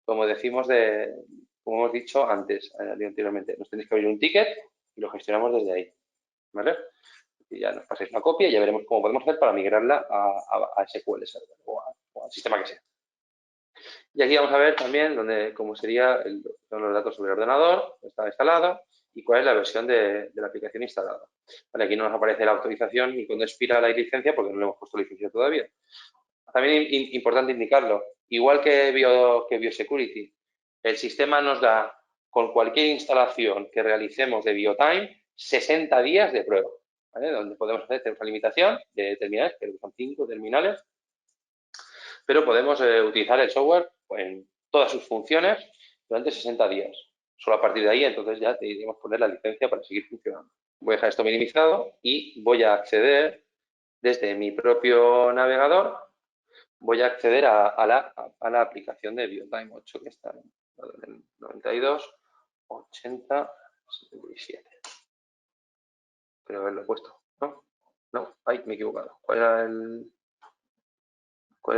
como hemos dicho anteriormente. Nos tenéis que abrir un ticket y lo gestionamos desde ahí, ¿vale? Y ya nos pasáis una copia y ya veremos cómo podemos hacer para migrarla a SQL Server o al sistema que sea. Y aquí vamos a ver también cómo son los datos sobre el ordenador, está instalado y cuál es la versión de la aplicación instalada. Vale, aquí no nos aparece la autorización ni cuando expira la licencia porque no le hemos puesto licencia todavía. También importante indicarlo, igual que Biosecurity, el sistema nos da con cualquier instalación que realicemos de Biotime, 60 días de prueba, ¿vale? Donde podemos hacer, tenemos una limitación de terminales, que son 5 terminales, pero podemos utilizar el software en todas sus funciones durante 60 días. Solo a partir de ahí, entonces ya deberíamos poner la licencia para seguir funcionando. Voy a dejar esto minimizado y voy a acceder desde mi propio navegador, voy a acceder a la aplicación de BioTime 8, que está en el 92, 80, 77. Creo haberlo puesto, ¿no? No, ahí me he equivocado. ¿Cuál era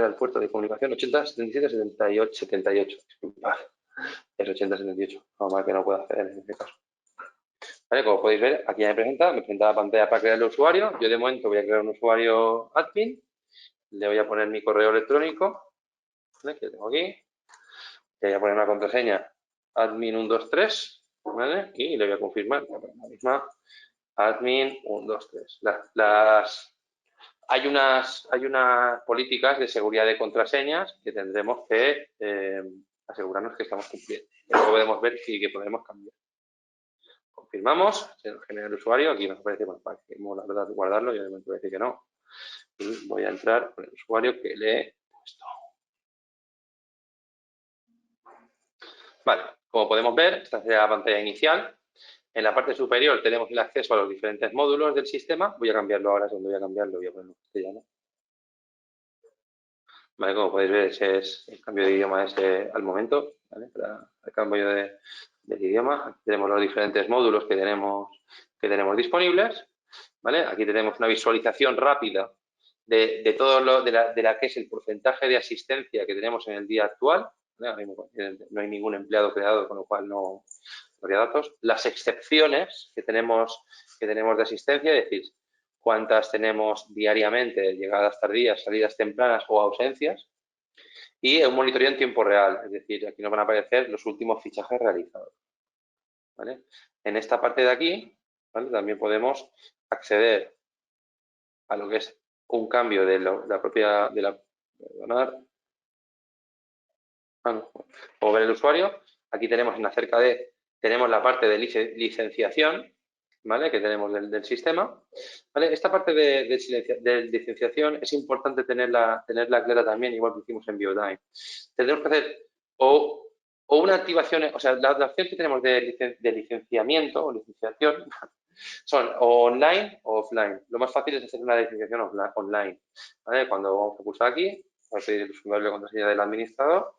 el puerto de comunicación? 80, 77, 78, 78. Disculpad. Es 80, 78. Normal que no puedo hacer en este caso. ¿Vale? Como podéis ver, aquí ya me presenta la pantalla para crear el usuario. Yo de momento voy a crear un usuario admin. Le voy a poner mi correo electrónico, ¿vale? Que tengo aquí. Le voy a poner una contraseña admin123, ¿vale? Y le voy a confirmar la misma admin123. Hay unas políticas de seguridad de contraseñas que tendremos que asegurarnos que estamos cumpliendo. Luego podemos ver que podemos cambiar. Confirmamos, se nos genera el usuario, aquí nos aparece más para que la verdad guardarlo, yo de momento voy a decir que no. Y voy a entrar con el usuario que le he puesto. Vale, como podemos ver, esta es la pantalla inicial. En la parte superior tenemos el acceso a los diferentes módulos del sistema. Voy a cambiarlo ahora, según voy a cambiarlo, voy a ponerlo en castellano. Vale, como podéis ver, ese es el cambio de idioma al momento, ¿vale? Para el cambio del idioma. Aquí tenemos los diferentes módulos que tenemos disponibles, ¿vale? Aquí tenemos una visualización rápida de todo de la que es el porcentaje de asistencia que tenemos en el día actual. ¿Vale? No hay ningún empleado creado, con lo cual no habría datos. Las excepciones que tenemos de asistencia, es decir, cuántas tenemos diariamente, llegadas tardías, salidas tempranas o ausencias, y un monitoreo en tiempo real, es decir, aquí nos van a aparecer los últimos fichajes realizados. ¿Vale? En esta parte de aquí, ¿vale? También podemos acceder a lo que es un cambio de la propia, perdonar, o ver el usuario. Aquí tenemos en acerca de, tenemos la parte de licenciación, ¿vale? Que tenemos del sistema. ¿Vale? Esta parte de licenciación es importante tenerla clara también, igual que hicimos en BioTime. Tendremos que hacer o una activación, o sea, la opción que tenemos de licenciamiento o licenciación son o online o offline. Lo más fácil es hacer una licenciación online. ¿Vale? Cuando vamos a pulsar aquí, vamos a pedir el usuario y contraseña del administrador.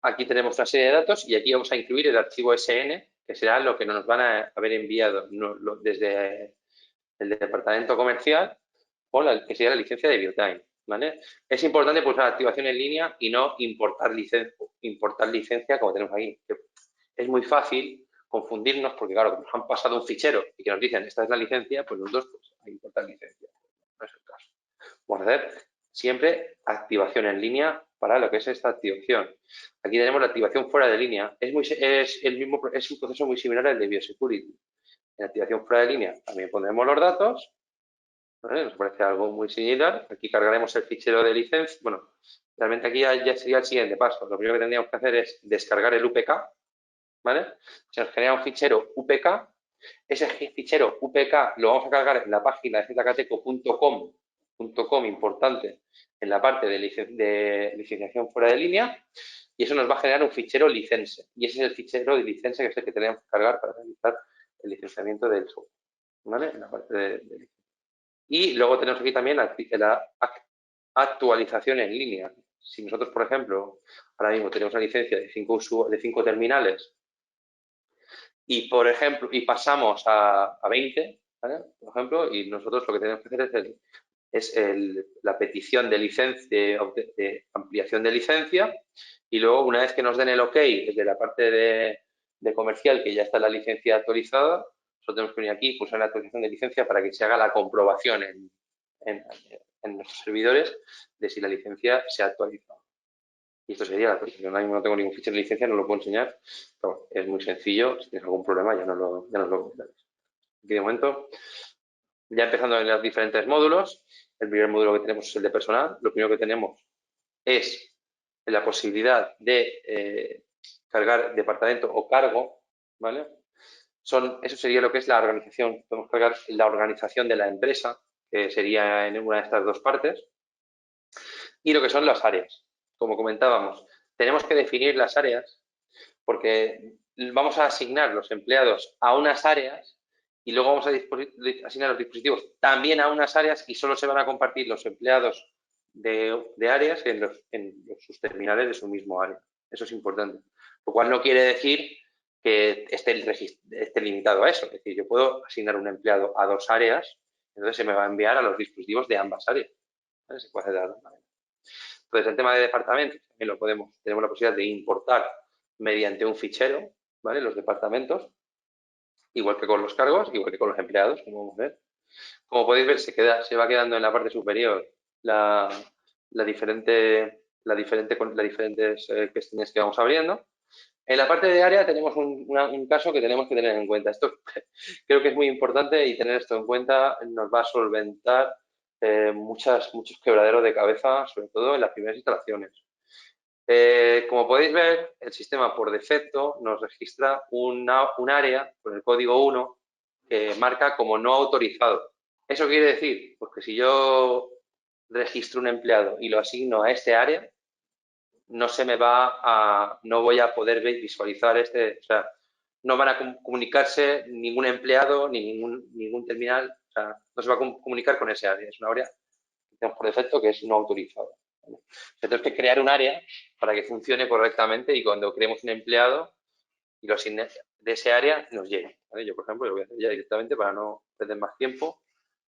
Aquí tenemos una serie de datos y aquí vamos a incluir el archivo SN, que será lo que nos van a haber enviado desde el departamento comercial o que sería la licencia de BioTime. ¿Vale? Es importante pulsar activación en línea y no importar licencia como tenemos aquí. Es muy fácil confundirnos porque, claro, nos han pasado un fichero y que nos dicen esta es la licencia, pues nosotros pues, hay que importar licencia. No es el caso. Vamos a hacer siempre activación en línea para lo que es esta activación. Aquí tenemos la activación fuera de línea. Es un proceso muy similar al de Biosecurity. En activación fuera de línea también pondremos los datos. ¿Vale? Nos parece algo muy similar. Aquí cargaremos el fichero de licencia. Bueno, realmente aquí ya sería el siguiente paso. Lo primero que tendríamos que hacer es descargar el UPK. ¿Vale? Se nos genera un fichero UPK. Ese fichero UPK lo vamos a cargar en la página de zcateco.com, importante, en la parte de licenciación fuera de línea, y eso nos va a generar un fichero license. Y ese es el fichero de license que es el que tenemos que cargar para realizar el licenciamiento del software. ¿Vale? En la parte de licencia. Y luego tenemos aquí también la actualización en línea. Si nosotros, por ejemplo, ahora mismo tenemos una licencia de 5 terminales y, por ejemplo, pasamos a 20, ¿vale? Por ejemplo, y nosotros lo que tenemos que hacer es la petición de licencia, de ampliación de licencia, y luego, una vez que nos den el OK desde la parte de comercial, que ya está la licencia actualizada, nosotros tenemos que venir aquí y pulsar la actualización de licencia para que se haga la comprobación en nuestros servidores de si la licencia se ha actualizado. Y esto sería la actualización. Ahora mismo no tengo ningún fichero de licencia, no lo puedo enseñar, pero es muy sencillo. Si tienes algún problema, ya nos lo comentarás. Aquí de momento, ya empezando en los diferentes módulos, el primer módulo que tenemos es el de personal. Lo primero que tenemos es la posibilidad de cargar departamento o cargo, ¿vale? Eso sería lo que es la organización. Podemos cargar la organización de la empresa, que sería en una de estas dos partes, y lo que son las áreas. Como comentábamos, tenemos que definir las áreas porque vamos a asignar los empleados a unas áreas y luego vamos a asignar los dispositivos también a unas áreas y solo se van a compartir los empleados de áreas en sus terminales de su mismo área. Eso es importante. Lo cual no quiere decir que esté limitado a eso. Es decir, yo puedo asignar un empleado a dos áreas, entonces se me va a enviar a los dispositivos de ambas áreas. ¿Vale? Se puede hacer de la manera. Entonces, el tema de departamentos también tenemos la posibilidad de importar mediante un fichero, ¿vale? Los departamentos, igual que con los cargos, igual que con los empleados, como vamos a ver. Como podéis ver, se va quedando en la parte superior las diferentes cuestiones que vamos abriendo. En la parte de área tenemos un caso que tenemos que tener en cuenta. Esto creo que es muy importante y tener esto en cuenta nos va a solventar muchos quebraderos de cabeza, sobre todo en las primeras instalaciones. Como podéis ver, el sistema por defecto nos registra un área con el código 1 que marca como no autorizado. ¿Eso quiere decir? Pues que si yo registro un empleado y lo asigno a este área, no voy a poder visualizar o sea, no van a comunicarse ningún empleado ni ningún terminal, o sea, no se va a comunicar con ese área. Es una área que tenemos por defecto que es no autorizada. ¿Vale? Tenemos que crear un área para que funcione correctamente y cuando creemos un empleado y lo asigne de ese área nos llegue. ¿Vale? Yo, por ejemplo, lo voy a hacer ya directamente para no perder más tiempo.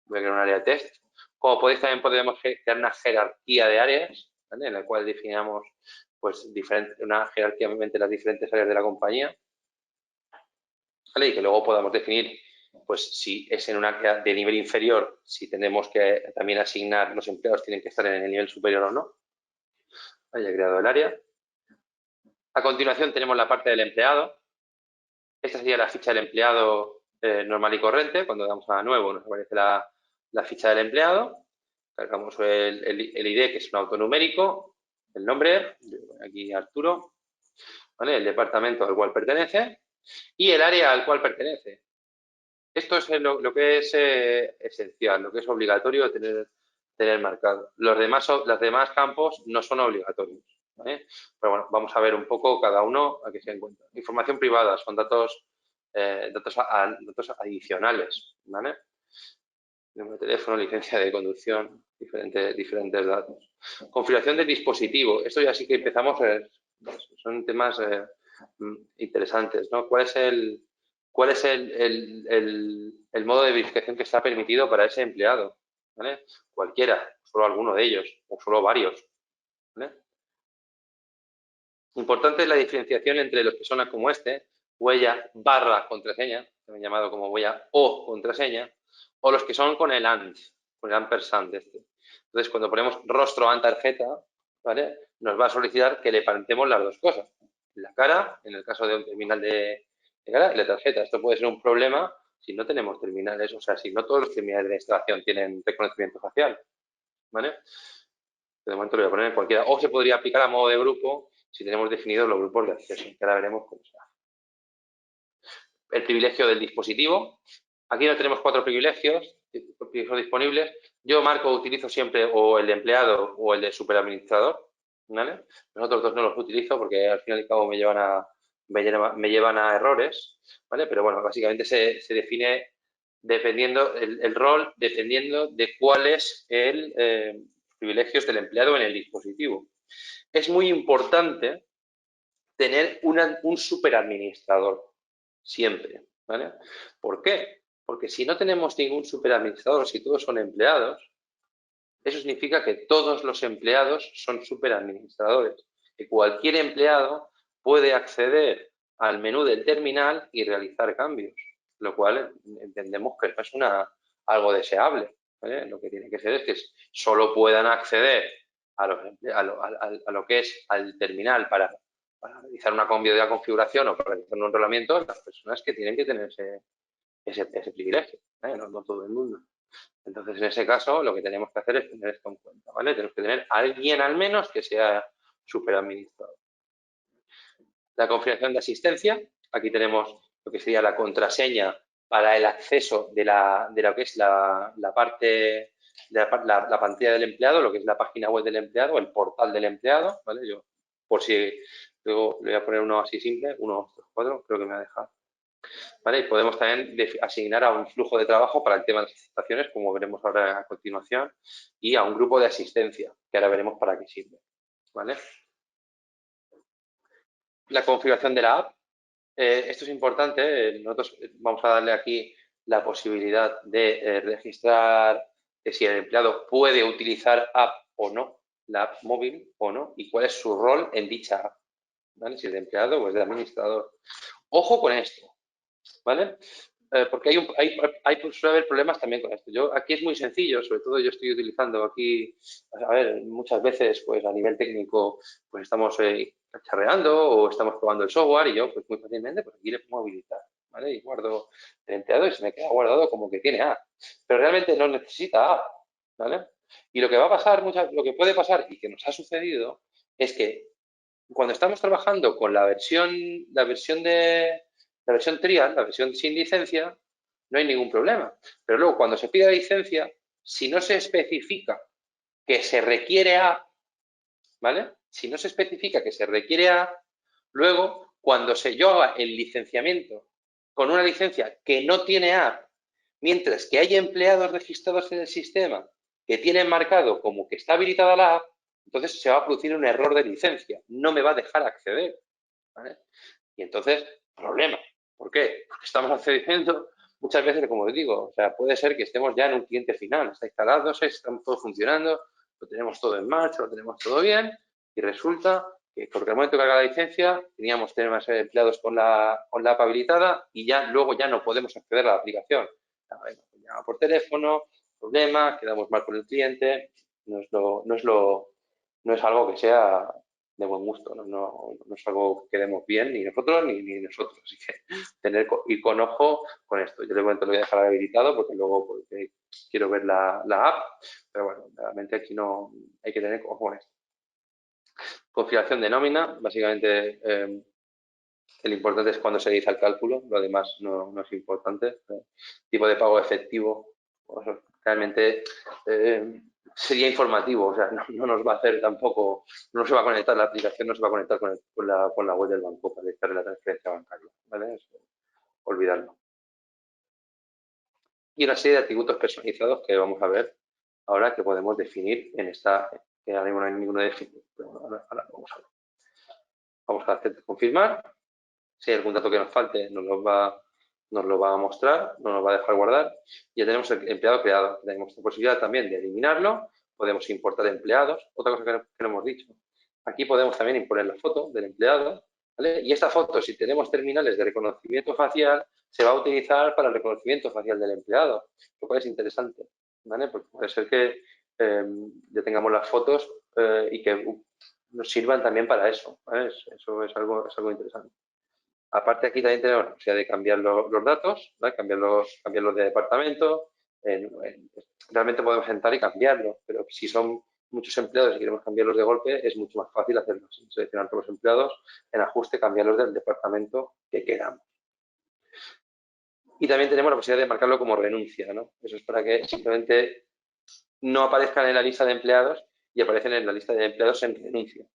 Voy a crear un área de test. Como podéis, también podemos crear una jerarquía de áreas, ¿vale? En la cual definamos pues, una jerarquía entre las diferentes áreas de la compañía, ¿vale? Y que luego podamos definir pues si es en un área de nivel inferior, si tenemos que también asignar, los empleados tienen que estar en el nivel superior o no. ¿Vale? Ya he creado el área. A continuación tenemos la parte del empleado. Esta sería la ficha del empleado normal y corriente. Cuando damos a nuevo nos aparece la ficha del empleado. Cargamos el ID, que es un autonumérico, el nombre, aquí Arturo, ¿vale? El departamento al cual pertenece y el área al cual pertenece. Esto es lo que es esencial, lo que es obligatorio tener marcado. Los demás campos no son obligatorios, ¿vale? Pero bueno, vamos a ver un poco cada uno a qué se encuentra. Información privada son datos adicionales, ¿vale? Número de teléfono, licencia de conducción, diferentes datos. Configuración del dispositivo. Esto ya sí que empezamos, son temas interesantes, ¿no? ¿Cuál es el modo de verificación que está permitido para ese empleado? ¿Vale? Cualquiera, solo alguno de ellos, o solo varios. ¿Vale? Importante es la diferenciación entre los que son como huella / contraseña, también llamado como huella o contraseña, o los que son con el AND, con el ampersand este. Entonces, cuando ponemos rostro AND tarjeta, ¿vale? Nos va a solicitar que le parentemos las dos cosas. La cara, en el caso de un terminal de cara, y la tarjeta. Esto puede ser un problema si no tenemos terminales, o sea, si no todos los terminales de instalación tienen reconocimiento facial, ¿vale? De momento lo voy a poner en cualquiera. O se podría aplicar a modo de grupo si tenemos definidos los grupos de acceso, que ahora veremos cómo se hace. El privilegio del dispositivo. Aquí no tenemos 4 privilegios disponibles. Yo utilizo siempre o el de empleado o el de superadministrador, ¿vale? Los otros dos no los utilizo porque al fin y al cabo me llevan a errores, ¿vale? Pero bueno, básicamente se define dependiendo el rol, dependiendo de cuál es el privilegios del empleado en el dispositivo. Es muy importante tener un superadministrador, siempre, ¿vale? ¿Por qué? Porque si no tenemos ningún superadministrador, si todos son empleados, eso significa que todos los empleados son superadministradores, que cualquier empleado puede acceder al menú del terminal y realizar cambios, lo cual entendemos que no es algo deseable, ¿vale? Lo que tiene que ser es que solo puedan acceder a lo que es al terminal para realizar una configuración o para realizar un enrolamiento las personas que tienen que tener ese privilegio, ¿vale? No todo el mundo. Entonces, en ese caso, lo que tenemos que hacer es tener esto en cuenta, ¿vale? Tenemos que tener a alguien al menos que sea superadministrador. La configuración de asistencia. Aquí tenemos lo que sería la contraseña para el acceso de lo que es la parte de la pantalla del empleado, lo que es la página web del empleado, el portal del empleado, ¿vale? Yo, por si luego le voy a poner uno así simple, 1, 2, 3, 4, creo que me va a dejar. ¿Vale? Y podemos también asignar a un flujo de trabajo para el tema de las aceptaciones, como veremos ahora a continuación, y a un grupo de asistencia, que ahora veremos para qué sirve. ¿Vale? La configuración de la app. Esto es importante. Nosotros vamos a darle aquí la posibilidad de registrar que si el empleado puede utilizar app o no, la app móvil o no, y cuál es su rol en dicha app. ¿Vale? Si es de empleado o es de administrador. Ojo con esto, ¿vale? Porque suele haber problemas también con esto. Aquí es muy sencillo, sobre todo yo estoy utilizando aquí, a ver, muchas veces pues a nivel técnico pues estamos charreando o estamos probando el software y yo pues muy fácilmente pues aquí le pongo habilitar, ¿vale? Y guardo el empleado y se me queda guardado como que tiene app, pero realmente no necesita app, ¿vale? Y lo que va a pasar, lo que puede pasar y que nos ha sucedido es que cuando estamos trabajando con la versión trial, la versión sin licencia, no hay ningún problema. Pero luego, cuando se pide la licencia, si no se especifica que se requiere A, ¿vale? Si no se especifica que se requiere A, luego, cuando yo haga el licenciamiento con una licencia que no tiene A, mientras que hay empleados registrados en el sistema que tienen marcado como que está habilitada la app, entonces se va a producir un error de licencia. No me va a dejar acceder. ¿Vale? Y entonces, problema. ¿Por qué? Porque estamos accediendo muchas veces, como os digo, o sea, puede ser que estemos ya en un cliente final, está instalado, estamos todo funcionando, lo tenemos todo en marcha, lo tenemos todo bien, y resulta que porque al momento de cargar la licencia teníamos temas empleados con la app habilitada y ya luego ya no podemos acceder a la aplicación. Llama por teléfono, problema, quedamos mal con el cliente, no es algo que sea de buen gusto, no es algo que quedemos bien ni nosotros ni nosotros. Así que ir con ojo con esto. Yo de momento lo voy a dejar habilitado porque luego quiero ver la app, pero bueno, realmente aquí no hay que tener ojo con esto. Configuración de nómina, básicamente el importante es cuando se realiza el cálculo, lo demás no es importante. Tipo de pago efectivo, realmente sería informativo, o sea, no nos va a hacer tampoco, no se va a conectar la aplicación, no se va a conectar con la web del banco para realizar la transferencia bancaria, ¿vale? Eso, olvidarlo. Y una serie de atributos personalizados que vamos a ver ahora que podemos definir en esta, que ahora mismo no hay ninguno definido, pero ahora vamos a ver. Vamos a hacer confirmar. Si hay algún dato que nos falte, nos lo va a mostrar, no nos va a dejar guardar. Ya tenemos el empleado creado. Tenemos la posibilidad también de eliminarlo. Podemos importar empleados. Otra cosa que no hemos dicho. Aquí podemos también imponer la foto del empleado. ¿Vale? Y esta foto, si tenemos terminales de reconocimiento facial, se va a utilizar para el reconocimiento facial del empleado, lo cual es interesante. ¿Vale? Porque puede ser que ya tengamos las fotos y que nos sirvan también para eso. ¿Vale? Eso es algo interesante. Aparte aquí también tenemos la posibilidad de cambiar los datos, ¿vale? cambiarlos de departamento. Realmente podemos entrar y cambiarlo, pero si son muchos empleados y queremos cambiarlos de golpe, es mucho más fácil hacerlo. Seleccionar todos los empleados, en ajuste, cambiarlos del departamento que queramos. Y también tenemos la posibilidad de marcarlo como renuncia, ¿no? Eso es para que simplemente no aparezcan en la lista de empleados y aparecen en la lista de empleados en renuncia.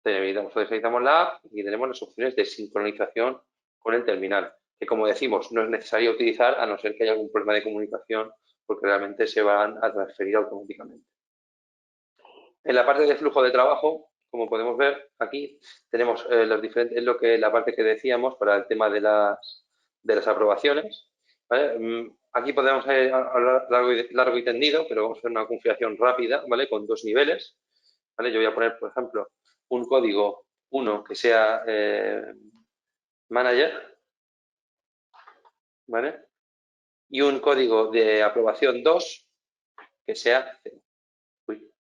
Seleccionamos la app y tenemos las opciones de sincronización con el terminal, que como decimos, no es necesario utilizar a no ser que haya algún problema de comunicación, porque realmente se van a transferir automáticamente. En la parte de flujo de trabajo, como podemos ver aquí, tenemos los diferentes, la parte que decíamos para el tema de las aprobaciones. ¿Vale? Aquí podemos hablar largo y tendido, pero vamos a hacer una configuración rápida, ¿vale? Con dos niveles. ¿Vale? Yo voy a poner, por ejemplo, un código 1 que sea manager, ¿vale? Y un código de aprobación 2 que sea 0. Uy,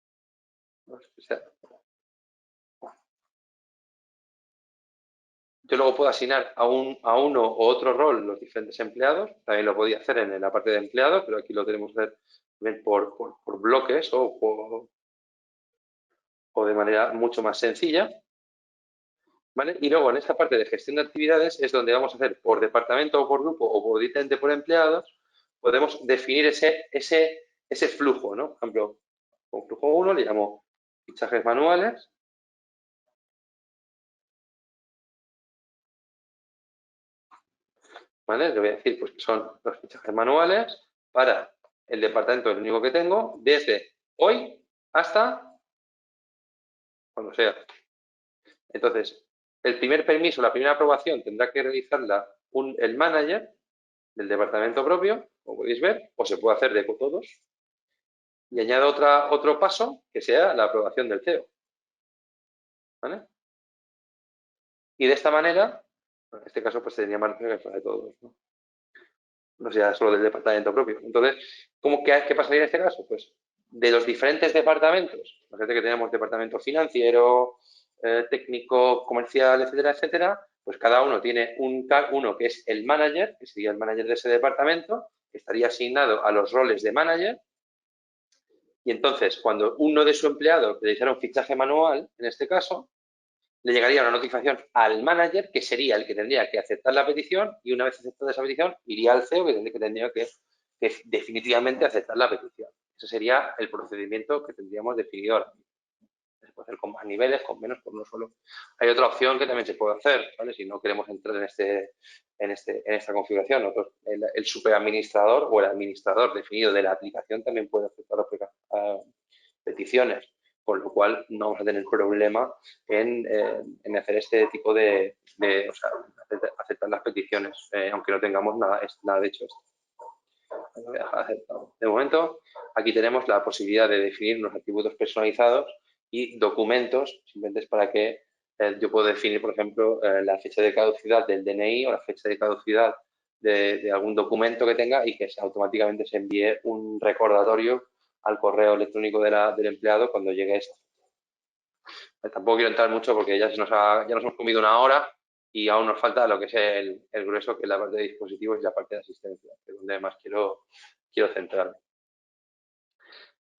yo luego puedo asignar a uno u otro rol los diferentes empleados. También lo podía hacer en la parte de empleado, pero aquí lo tenemos que hacer por bloques o de manera mucho más sencilla. ¿vale? Y luego en esta parte de gestión de actividades es donde vamos a hacer por departamento o por grupo o directamente por empleados, podemos definir ese flujo, ¿no? Por ejemplo, con flujo 1 le llamo fichajes manuales. ¿Vale? Le voy a decir pues, que son los fichajes manuales para el departamento, el único que tengo, desde hoy hasta cuando sea. Entonces, el primer permiso, la primera aprobación tendrá que realizarla el manager del departamento propio, como podéis ver, o se puede hacer de todos. Y añado otro paso, que sea la aprobación del CEO. ¿Vale? Y de esta manera, en este caso, pues tendría más que fuera de todos, ¿no? No sea solo del departamento propio. Entonces, ¿qué pasaría en este caso? Pues de los diferentes departamentos, fíjate que tenemos departamento financiero, técnico, comercial, etcétera, etcétera, pues cada uno tiene uno que es el manager, que sería el manager de ese departamento, que estaría asignado a los roles de manager. Y entonces, cuando uno de su empleado realizara un fichaje manual, en este caso, le llegaría una notificación al manager, que sería el que tendría que aceptar la petición, y una vez aceptada esa petición, iría al CEO, que tendría que definitivamente aceptar la petición. Ese sería el procedimiento que tendríamos definido ahora mismo. Se puede hacer con más niveles, con menos, por no solo. Hay otra opción que también se puede hacer, ¿vale? Si no queremos entrar en esta configuración. El superadministrador o el administrador definido de la aplicación también puede aceptar peticiones, con lo cual no vamos a tener problema en hacer este tipo o sea, aceptar las peticiones, aunque no tengamos nada de hecho esto. Voy a dejar aceptado. De momento, aquí tenemos la posibilidad de definir unos atributos personalizados y documentos, simplemente es para que yo puedo definir, por ejemplo, la fecha de caducidad del DNI o la fecha de caducidad de algún documento que tenga y que automáticamente se envíe un recordatorio al correo electrónico del empleado cuando llegue esto. Tampoco quiero entrar mucho porque ya nos hemos comido una hora y aún nos falta lo que es el grueso, que es la parte de dispositivos y la parte de asistencia, que es donde más quiero centrarme.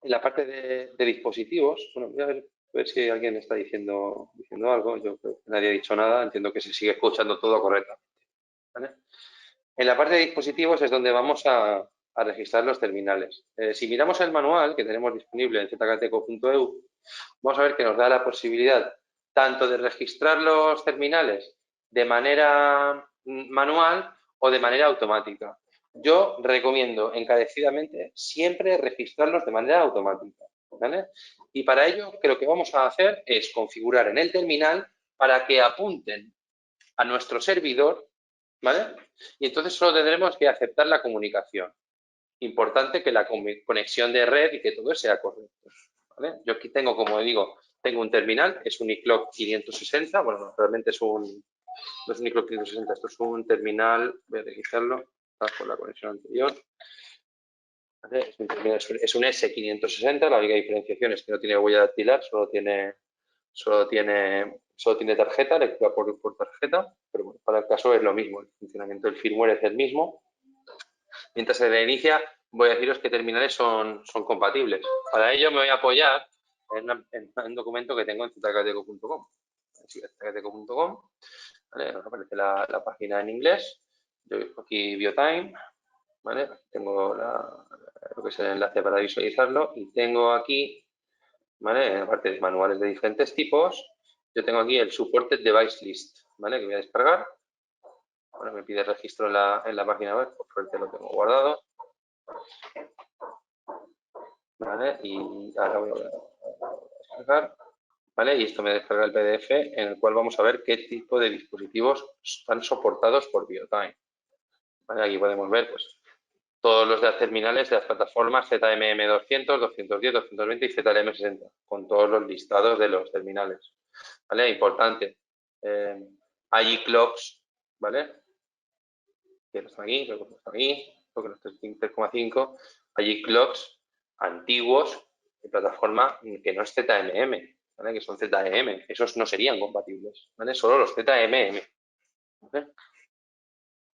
En la parte de dispositivos, bueno, voy a ver si alguien está diciendo algo. Yo creo que nadie ha dicho nada, entiendo que se sigue escuchando todo correctamente. ¿Vale? En la parte de dispositivos es donde vamos a registrar los terminales. Si miramos el manual que tenemos disponible en zcateco.eu, vamos a ver que nos da la posibilidad tanto de registrar los terminales de manera manual o de manera automática. Yo recomiendo encarecidamente siempre registrarlos de manera automática, ¿vale? Y para ello, que lo que vamos a hacer es configurar en el terminal para que apunten a nuestro servidor, ¿vale? Y entonces solo tendremos que aceptar la comunicación. Importante que la conexión de red y que todo sea correcto, ¿vale? Yo aquí tengo, como digo, tengo un terminal, es un iClock 560, bueno, no, realmente no es un iClock 560, esto es un terminal, voy a reiniciarlo, con la conexión anterior. ¿Vale? Es un S560, la única diferenciación es que no tiene huella dactilar, solo tiene tarjeta, lectura por tarjeta, pero bueno, para el caso es lo mismo, el funcionamiento del firmware es el mismo. Mientras se reinicia, voy a deciros qué terminales son compatibles. Para ello me voy a apoyar en un documento que tengo en zcateco.com. zcateco.com, ¿vale? Nos aparece la página en inglés. Yo busco aquí Biotime, ¿vale? Aquí tengo lo que es el enlace para visualizarlo y tengo aquí, ¿vale? Aparte de manuales de diferentes tipos, yo tengo aquí el Supported Device List, ¿vale? Que voy a descargar. Ahora me pide registro en la página web, por suerte lo tengo guardado. ¿Vale? Y ahora voy a descargar, ¿vale? Y esto me descarga el PDF en el cual vamos a ver qué tipo de dispositivos están soportados por Biotime. ¿Vale? Aquí podemos ver pues, todos los de las terminales de las plataformas ZMM200, 210, 220 y ZLM60, con todos los listados de los terminales. ¿Vale? Importante. Hay clocks, ¿vale? Que no están aquí, creo que no están aquí, porque no están 3,5. Hay clocks antiguos de plataforma que no es ZMM, ¿vale? Que son ZEM. Esos no serían compatibles, ¿vale? Solo los ZMM. ¿Vale?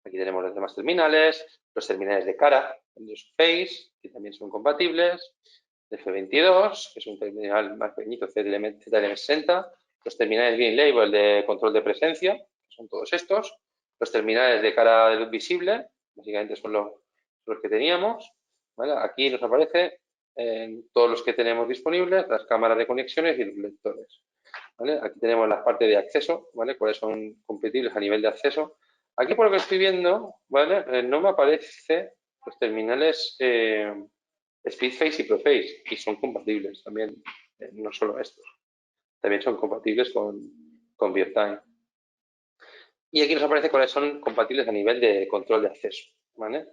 Aquí tenemos los demás terminales, los terminales de cara, los Face, que también son compatibles, el F22, que es un terminal más pequeñito, ZLM60, los terminales Green Label de control de presencia, que son todos estos, los terminales de cara de luz visible, básicamente son los que teníamos, ¿vale? Aquí nos aparece todos los que tenemos disponibles, las cámaras de conexiones y los lectores, ¿vale? Aquí tenemos la parte de acceso, ¿vale? Cuáles son compatibles a nivel de acceso. Aquí, por lo que estoy viendo, ¿vale? No me aparece los terminales SpeedFace y ProFace, y son compatibles también, no solo estos, también son compatibles con BioTime. Y aquí nos aparece cuáles son compatibles a nivel de control de acceso, ¿vale?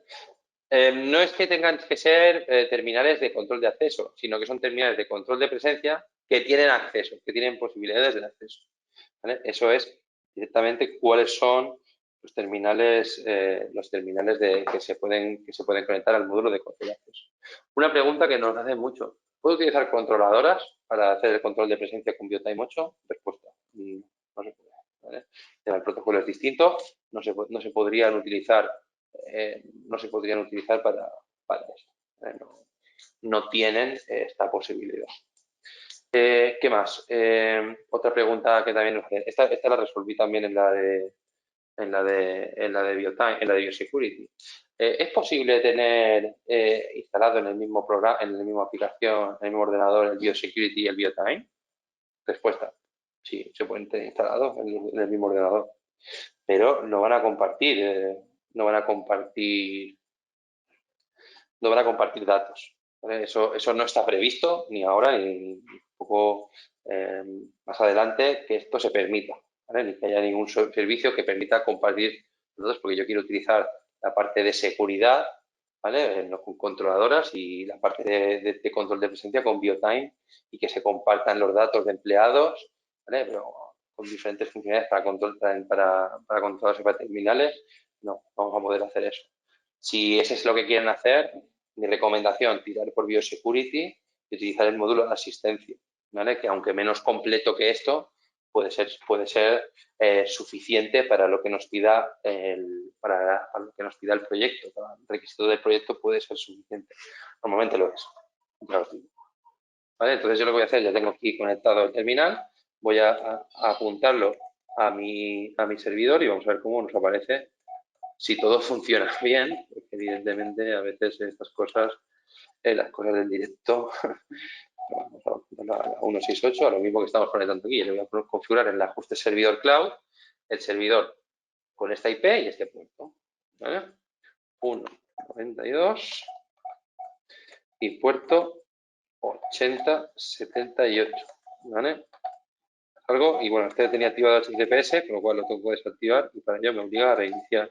No es que tengan que ser terminales de control de acceso, sino que son terminales de control de presencia que tienen acceso, que tienen posibilidades de acceso, ¿vale? Eso es directamente cuáles son los terminales que se pueden conectar al módulo de control de acceso. Una pregunta que nos hacen mucho: ¿puedo utilizar controladoras para hacer el control de presencia con BioTime 8? Respuesta: no se puede, ¿vale? El protocolo es distinto, no se podrían utilizar para esto, ¿vale? No tienen esta posibilidad. ¿Qué más? Otra pregunta que también nos hacen. Esta la resolví también en la de BioTime, en la de BioSecurity. ¿Es posible tener instalado en el mismo programa, en la misma aplicación, en el mismo ordenador, el BioSecurity y el BioTime? Respuesta: sí, se pueden tener instalados en el mismo ordenador, pero no van a compartir, no van a compartir datos, ¿vale? Eso no está previsto ni ahora ni un poco más adelante que esto se permita, ¿vale? Ni que haya ningún servicio que permita compartir datos, porque yo quiero utilizar la parte de seguridad, ¿vale? Con controladoras, y la parte de control de presencia con BioTime, y que se compartan los datos de empleados, ¿vale? Pero con diferentes funcionalidades para controladores y para terminales, no vamos a poder hacer eso. Si ese es lo que quieren hacer, mi recomendación: tirar por BioSecurity y utilizar el módulo de asistencia, ¿vale? Que aunque menos completo que esto, puede ser suficiente para lo que nos pida el proyecto. Para el requisito del proyecto puede ser suficiente. Normalmente lo es. Ya os digo. ¿Vale? Entonces yo lo que voy a hacer, ya tengo aquí conectado el terminal, voy a apuntarlo a mi servidor y vamos a ver cómo nos aparece si todo funciona bien, porque evidentemente a veces estas cosas, las cosas del directo, vamos a apuntarlo a 168, a lo mismo que estamos conectando aquí. Le voy a configurar en el ajuste servidor cloud el servidor con esta IP y este puerto, ¿vale? 192 y puerto 8078, ¿vale? Algo, y bueno, este tenía activado HTTPS, con lo cual lo tengo que desactivar, y para ello me obliga a reiniciar.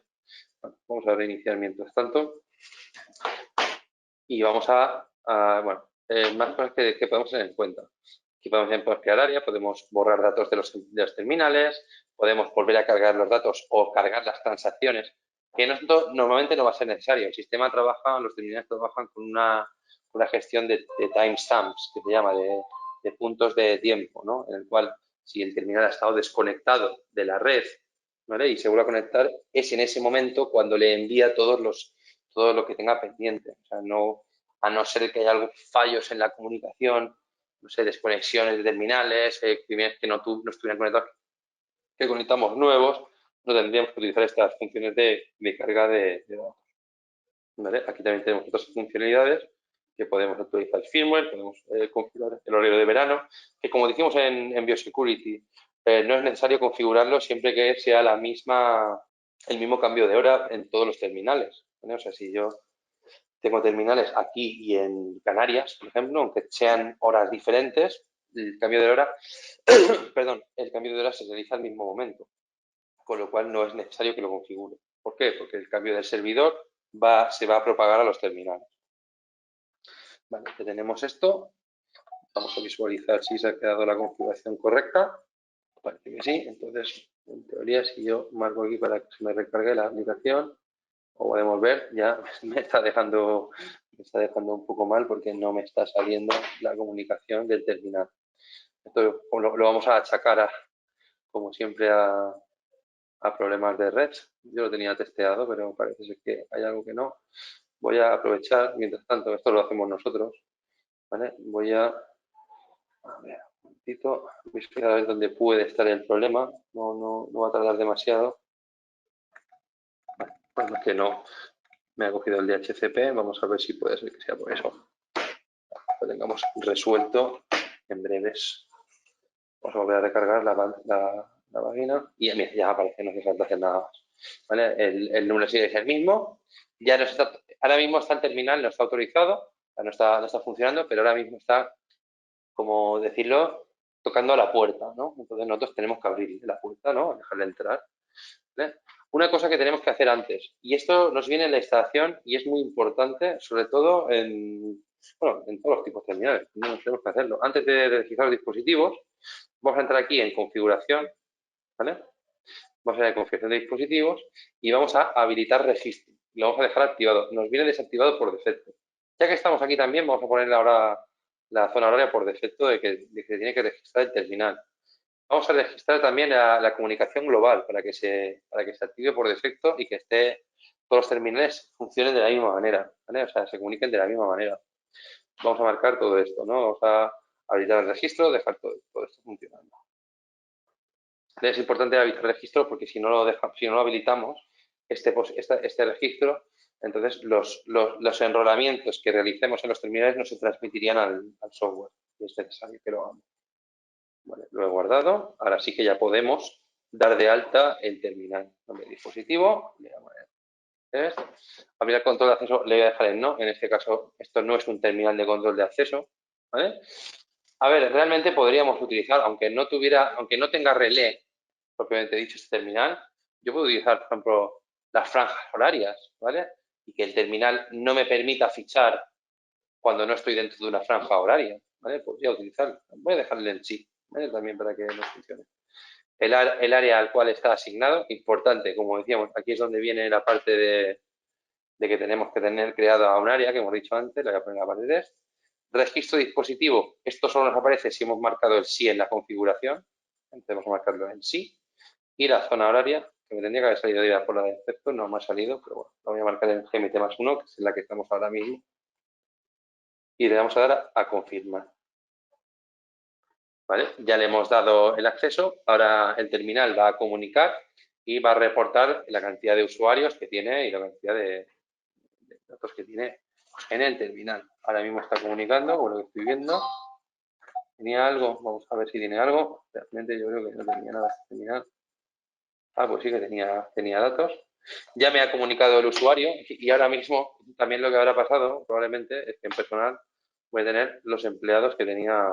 Bueno, vamos a reiniciar mientras tanto. Y vamos bueno, más cosas que podemos tener en cuenta. Aquí podemos crear área, podemos borrar datos de los terminales, podemos volver a cargar los datos o cargar las transacciones, que normalmente no va a ser necesario. El sistema trabaja, los terminales trabajan con una gestión de timestamps, que se llama, de puntos de tiempo, ¿no? En el cual, si el terminal ha estado desconectado de la red, ¿vale?, y se vuelve a conectar, es en ese momento cuando le envía todo lo que tenga pendiente. O sea, a no ser que haya algún fallos en la comunicación, no sé, desconexiones de terminales, terminales que no estuvieran conectados, que conectamos nuevos, no tendríamos que utilizar estas funciones de carga de datos, ¿vale? Aquí también tenemos otras funcionalidades que podemos actualizar el firmware, podemos configurar el horario de verano, que, como dijimos en BioSecurity, no es necesario configurarlo siempre que sea el mismo cambio de hora en todos los terminales, ¿vale? O sea, si yo tengo terminales aquí y en Canarias, por ejemplo, aunque sean horas diferentes, el cambio de hora, perdón, el cambio de hora se realiza al mismo momento, con lo cual no es necesario que lo configure. ¿Por qué? Porque el cambio del servidor se va a propagar a los terminales. Vale, ya tenemos esto. Vamos a visualizar si se ha quedado la configuración correcta. Parece que sí. Entonces, en teoría, si yo marco aquí para que se me recargue la aplicación, como podemos ver, ya me está dejando un poco mal porque no me está saliendo la comunicación del terminal. Esto lo vamos a achacar, como siempre, a problemas de red. Yo lo tenía testeado, pero parece ser que hay algo que no. Voy a aprovechar, mientras tanto, esto lo hacemos nosotros, ¿vale? Voy a ver, Veis que a ver dónde puede estar el problema. No va a tardar demasiado. Bueno, que no me ha cogido el DHCP. Vamos a ver si puede ser que sea por eso. Lo tengamos resuelto en breves. Vamos a volver a recargar la página y mira, ya aparece, no hace falta hacer nada más. ¿Vale? El número sigue es el mismo. Ya nos está, ahora mismo está el terminal, no está autorizado, no está funcionando, pero ahora mismo está, como decirlo, tocando a la puerta, ¿no? Entonces nosotros tenemos que abrir la puerta, ¿no? Dejarle entrar. ¿Vale? Una cosa que tenemos que hacer antes, y esto nos viene en la instalación y es muy importante, sobre todo en todos los tipos de terminales, no tenemos que hacerlo. Antes de registrar los dispositivos, vamos a entrar aquí en configuración, ¿vale? Vamos a ir a configuración de dispositivos y vamos a habilitar registro. Lo vamos a dejar activado. Nos viene desactivado por defecto. Ya que estamos aquí también, vamos a ponerle ahora la zona horaria por defecto de que tiene que registrar el terminal. Vamos a registrar también la comunicación global para que se active por defecto y que todos los terminales funcionen de la misma manera, ¿vale? O sea, se comuniquen de la misma manera. Vamos a marcar todo esto, ¿no? Vamos a habilitar el registro, dejar todo esto funcionando. Es importante habilitar el registro porque si no lo habilitamos, este registro, entonces los enrolamientos que realicemos en los terminales no se transmitirían al software. Y es necesario que lo hagamos. Vale, lo he guardado. Ahora sí que ya podemos dar de alta el terminal. Nombre de dispositivo. Le voy a poner habilitar control de acceso. Le voy a dejar en no. En este caso, esto no es un terminal de control de acceso. ¿Vale? A ver, realmente podríamos utilizar, aunque no tenga relé, propiamente dicho, este terminal, yo puedo utilizar, por ejemplo, las franjas horarias, ¿vale? Y que el terminal no me permita fichar cuando no estoy dentro de una franja horaria, ¿vale? Podría utilizarlo. Voy a dejarle en sí, ¿vale? También para que nos funcione. El área al cual está asignado, importante, como decíamos, aquí es donde viene la parte de que tenemos que tener creada un área, que hemos dicho antes, la voy a poner en la parte 3. Registro dispositivo, esto solo nos aparece si hemos marcado el sí en la configuración, entonces vamos a marcarlo en sí. Y la zona horaria, que me tendría que haber salido ya por la de defecto, no me ha salido, pero bueno, lo voy a marcar en GMT+1, que es en la que estamos ahora mismo. Y le vamos a dar a confirmar. ¿Vale? Ya le hemos dado el acceso, ahora el terminal va a comunicar y va a reportar la cantidad de usuarios que tiene y la cantidad de datos que tiene en el terminal. Ahora mismo está comunicando, por lo que estoy viendo. ¿Tenía algo? Vamos a ver si tiene algo. Realmente yo creo que no tenía nada este terminal. Ah, pues sí que tenía datos. Ya me ha comunicado el usuario y ahora mismo también lo que habrá pasado probablemente es que en personal voy a tener los empleados que tenía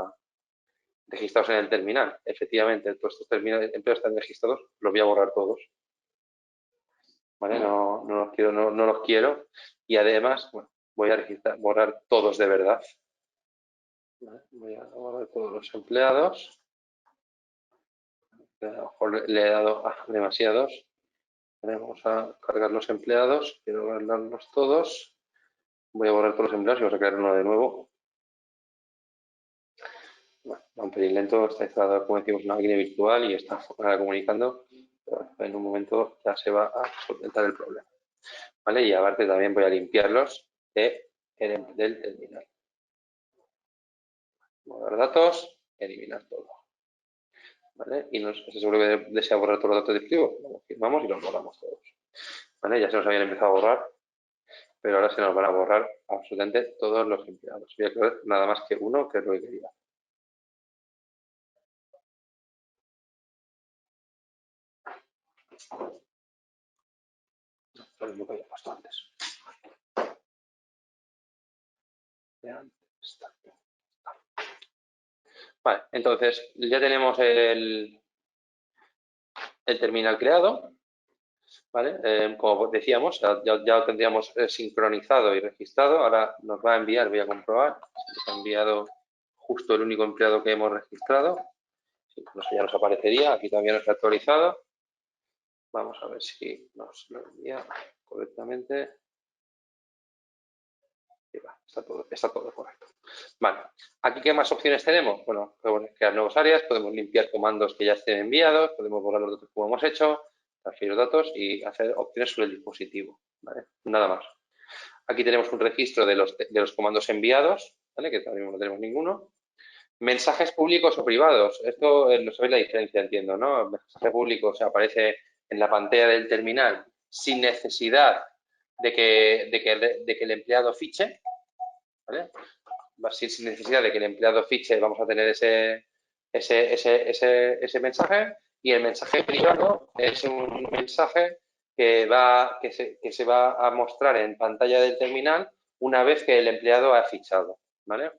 registrados en el terminal. Efectivamente, todos estos empleados están registrados, los voy a borrar todos. ¿Vale? No los quiero. Y además, bueno, voy a borrar todos de verdad. ¿Vale? Voy a borrar todos los empleados. A lo mejor le he dado a demasiados. Vale, vamos a cargar los empleados. Quiero guardarlos todos. Voy a borrar todos los empleados y vamos a crear uno de nuevo. Bueno, va un pelín lento, está instalado, como decimos, una máquina virtual y está comunicando. Pero en un momento ya se va a solventar el problema. ¿Vale? Y aparte también voy a limpiarlos del terminal. Borrar datos, eliminar todo. ¿Vale? Y nos aseguro que desea borrar todos los datos de dispositivo, lo confirmamos y los borramos todos. ¿Vale? Ya se nos habían empezado a borrar, pero ahora se nos van a borrar absolutamente todos los empleados. Voy a crear nada más que uno, que es lo que quería. Lo mismo que había puesto antes. Vale, entonces ya tenemos el terminal creado. ¿Vale? Como decíamos, ya lo tendríamos sincronizado y registrado. Ahora nos va a enviar, voy a comprobar, nos ha enviado justo el único empleado que hemos registrado. Sí, no sé, ya nos aparecería, aquí todavía no está actualizado. Vamos a ver si nos lo envía correctamente. Está todo correcto. Vale, aquí ¿qué más opciones tenemos? Bueno, podemos crear nuevas áreas, podemos limpiar comandos que ya estén enviados, podemos borrar los datos como hemos hecho, transferir datos y hacer opciones sobre el dispositivo. ¿Vale? Nada más. Aquí tenemos un registro de los comandos enviados, ¿vale? Que todavía no tenemos ninguno. Mensajes públicos o privados. Esto no sabéis la diferencia, entiendo, ¿no? Mensaje público, o sea, aparece en la pantalla del terminal sin necesidad de que el empleado fiche, ¿vale? Sin necesidad de que el empleado fiche, vamos a tener ese mensaje. Y el mensaje privado es un mensaje que se va a mostrar en pantalla del terminal una vez que el empleado ha fichado, ¿vale?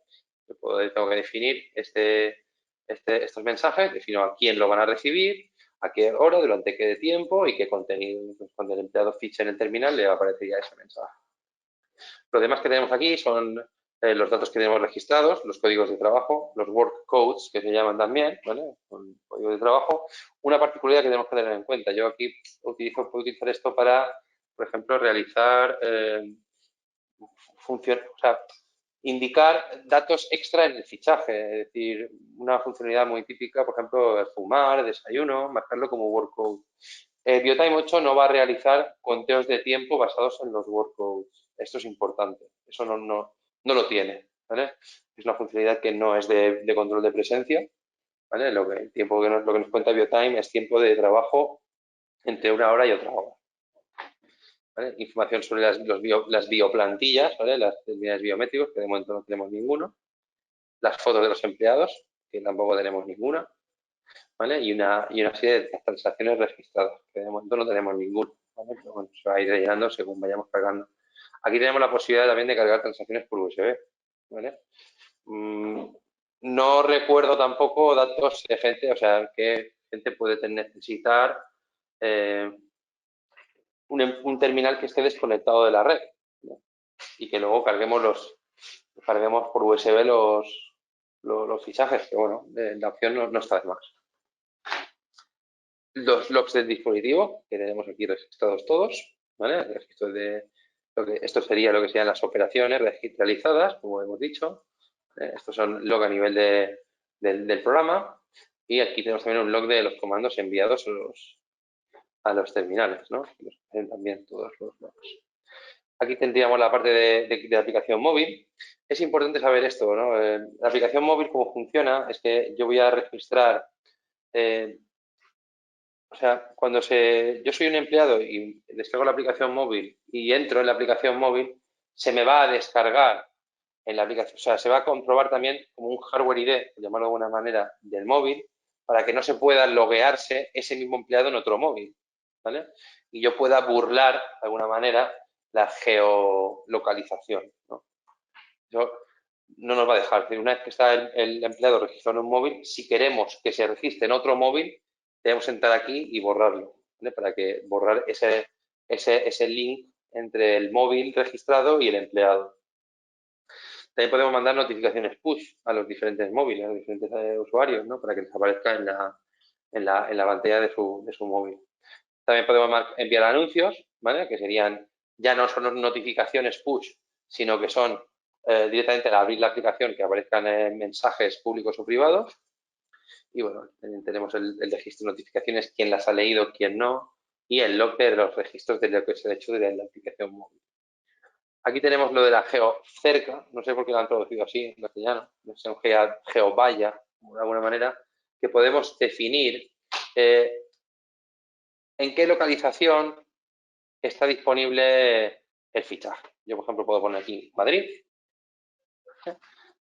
Tengo que definir estos mensajes, defino a quién lo van a recibir, a qué hora, durante qué tiempo y qué contenido. Entonces, cuando el empleado fiche en el terminal, le aparecería ese mensaje. Lo demás que tenemos aquí son los datos que tenemos registrados, los códigos de trabajo, los work codes, que se llaman también, ¿vale? Con códigos de trabajo. Una particularidad que tenemos que tener en cuenta. Yo aquí puedo utilizar esto para, por ejemplo, realizar o sea, indicar datos extra en el fichaje. Es decir, una funcionalidad muy típica, por ejemplo, fumar, desayuno, marcarlo como work code. Biotime 8 no va a realizar conteos de tiempo basados en los workcodes. Esto es importante. Eso no lo tiene, ¿vale? Es una funcionalidad que no es de control de presencia, ¿vale? El tiempo lo que nos cuenta Biotime es tiempo de trabajo entre una hora y otra hora, ¿vale? Información sobre las bioplantillas, ¿vale? Las terminales biométricos, que de momento no tenemos ninguno. Las fotos de los empleados, que tampoco tenemos ninguna, ¿vale? Y una serie de transacciones registradas, que de momento no tenemos ninguno, ¿vale? Pero bueno, se va a ir rellenando según vayamos cargando. Aquí tenemos la posibilidad también de cargar transacciones por USB, ¿vale? No recuerdo tampoco datos de gente, o sea, qué gente puede necesitar un terminal que esté desconectado de la red, ¿no? Y que luego carguemos por USB los fichajes, que bueno, la opción no está de más. Los logs del dispositivo, que tenemos aquí registrados todos, ¿vale? El registro esto sería lo que serían las operaciones realizadas, como hemos dicho. Estos son log a nivel del programa. Y aquí tenemos también un log de los comandos enviados a los terminales, ¿no? También todos los logs. Aquí tendríamos la parte de la aplicación móvil. Es importante saber esto, ¿no? La aplicación móvil, cómo funciona, es que yo voy a registrar o sea, yo soy un empleado y descargo la aplicación móvil y entro en la aplicación móvil, se me va a descargar en la aplicación, o sea, se va a comprobar también como un hardware ID, por llamarlo de alguna manera, del móvil, para que no se pueda loguearse ese mismo empleado en otro móvil, ¿vale? Y yo pueda burlar, de alguna manera, la geolocalización, ¿no? No nos va a dejar. Una vez que está el empleado registrado en un móvil, si queremos que se registre en otro móvil, tenemos que entrar aquí y borrarlo, ¿vale? Para que borrar ese link entre el móvil registrado y el empleado. También podemos mandar notificaciones push a los diferentes móviles, a los diferentes usuarios, ¿no? Para que les aparezca en la pantalla de su móvil. También podemos enviar anuncios, ¿vale? Que serían, ya no son notificaciones push, sino que son directamente al abrir la aplicación que aparezcan mensajes públicos o privados. Y bueno, también tenemos el registro de notificaciones, quién las ha leído, quién no, y el log de los registros de lo que se ha hecho de la aplicación móvil. Aquí tenemos lo de la geocerca, no sé por qué lo han traducido así en castellano, no sé, geovalla, de alguna manera, que podemos definir en qué localización está disponible el fichaje. Yo, por ejemplo, puedo poner aquí Madrid.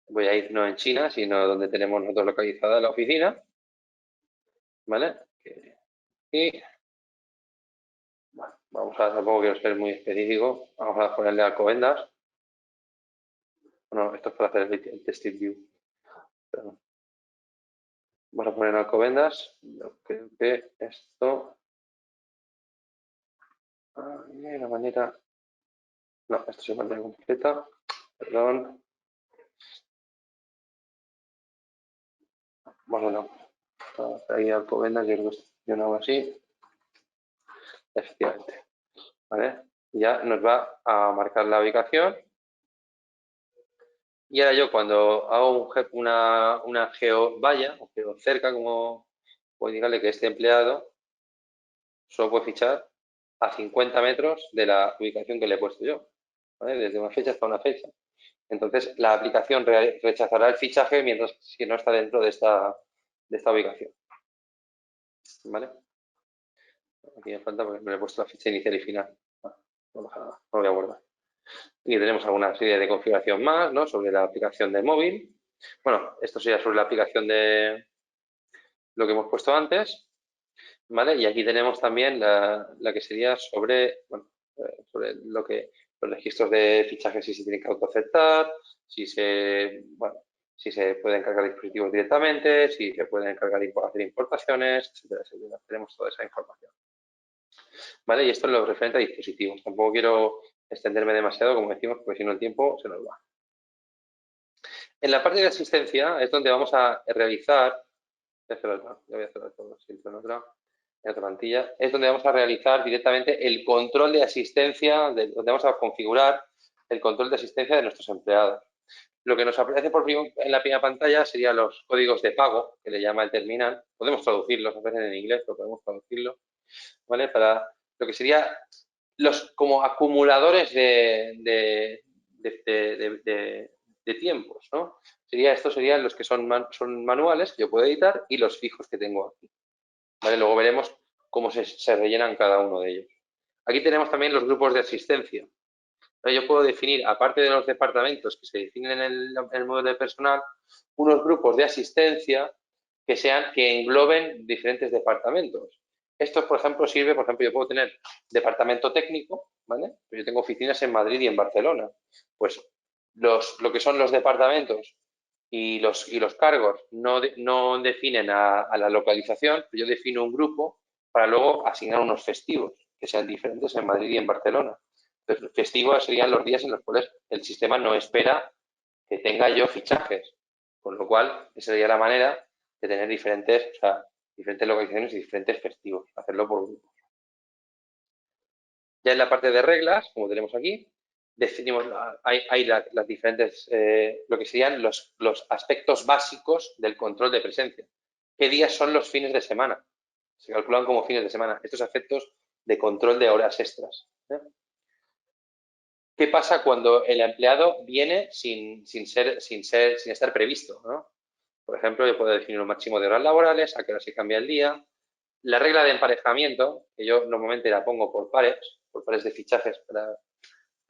Voy a ir no en China, sino donde tenemos nosotros localizada la oficina. ¿Vale? Y bueno, tampoco quiero ser muy específico. Vamos a ponerle Alcobendas. Bueno, esto es para hacer el testing view. Perdón. Vamos a poner Alcobendas. Yo creo que esto. La manera. No, esto se manera completa. Perdón. Bueno, no. Ahí Alcobendas, yo creo que funciona algo así. Efectivamente. ¿Vale? Ya nos va a marcar la ubicación. Y ahora yo cuando hago una geovalla o geocerca, como puedo indicarle que este empleado solo puede fichar a 50 metros de la ubicación que le he puesto yo, ¿vale? Desde una fecha hasta una fecha. Entonces, la aplicación rechazará el fichaje mientras que no está dentro de esta ubicación. ¿Vale? Aquí me falta porque me he puesto la ficha inicial y final. No pasa nada, no lo voy a guardar. Y tenemos alguna serie de configuración más, ¿no? Sobre la aplicación de móvil. Bueno, esto sería sobre la aplicación de lo que hemos puesto antes, ¿vale? Y aquí tenemos también la que sería sobre, bueno, sobre los registros de fichajes, si se tienen que autoaceptar, si se pueden cargar dispositivos directamente, si se pueden cargar hacer importaciones, etcétera, etcétera. Tenemos toda esa información. ¿Vale? Y esto es lo referente a dispositivos. Tampoco quiero extenderme demasiado, como decimos, porque si no el tiempo se nos va. En la parte de asistencia es donde vamos a realizar, voy a hacer todo, siento en otra plantilla, es donde vamos a realizar directamente el control de asistencia, donde vamos a configurar el control de asistencia de nuestros empleados. Lo que nos aparece en la primera pantalla serían los códigos de pago, que le llama el terminal. Podemos traducirlos, aparecen en inglés, pero podemos traducirlo, ¿vale? Para lo que sería los como acumuladores de tiempos, ¿no? Estos serían los que son manuales, que yo puedo editar, y los fijos que tengo aquí. ¿Vale? Luego veremos cómo se rellenan cada uno de ellos. Aquí tenemos también los grupos de asistencia. Yo puedo definir, aparte de los departamentos que se definen en el modelo de personal, unos grupos de asistencia que engloben diferentes departamentos. Esto, por ejemplo, sirve, yo puedo tener departamento técnico, ¿vale? Pero yo tengo oficinas en Madrid y en Barcelona. Pues lo que son los departamentos y los cargos no definen a la localización, pero yo defino un grupo para luego asignar unos festivos que sean diferentes en Madrid y en Barcelona. Entonces, festivos serían los días en los cuales el sistema no espera que tenga yo fichajes, con lo cual esa sería la manera de tener diferentes localizaciones y diferentes festivos, hacerlo por grupos. Ya en la parte de reglas, como tenemos aquí, definimos, hay las diferentes, lo que serían los aspectos básicos del control de presencia. ¿Qué días son los fines de semana? Se calculan como fines de semana. Estos efectos de control de horas extras. ¿Qué pasa cuando el empleado viene sin estar previsto, ¿no? Por ejemplo, yo puedo definir un máximo de horas laborales, a qué hora se cambia el día. La regla de emparejamiento, que yo normalmente la pongo por pares de fichajes, para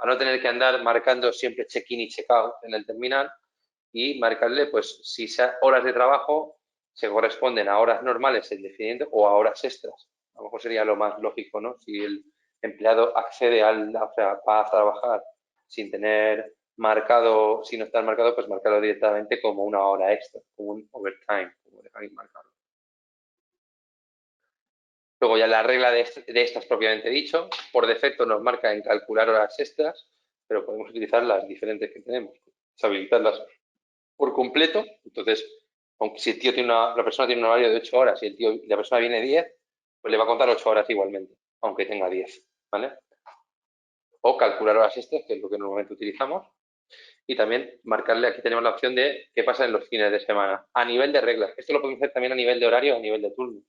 no tener que andar marcando siempre check-in y check-out en el terminal, y marcarle, pues, si horas de trabajo se corresponden a horas normales el definiendo o a horas extras. A lo mejor sería lo más lógico, ¿no? Si el empleado accede para trabajar sin tener marcado, sin no estar marcado, pues marcarlo directamente como una hora extra, como un overtime, como dejar marcarlo. Luego ya la regla de estas propiamente dicho, por defecto nos marca en calcular horas extras, pero podemos utilizar las diferentes que tenemos, habilitarlas por completo. Entonces, aunque si el tío la persona tiene un horario de 8 horas y la persona viene 10, pues le va a contar 8 horas igualmente, aunque tenga 10, ¿vale? O calcular horas extras, que es lo que normalmente utilizamos. Y también marcarle, aquí tenemos la opción de qué pasa en los fines de semana. A nivel de reglas. Esto lo podemos hacer también a nivel de horario o a nivel de turno,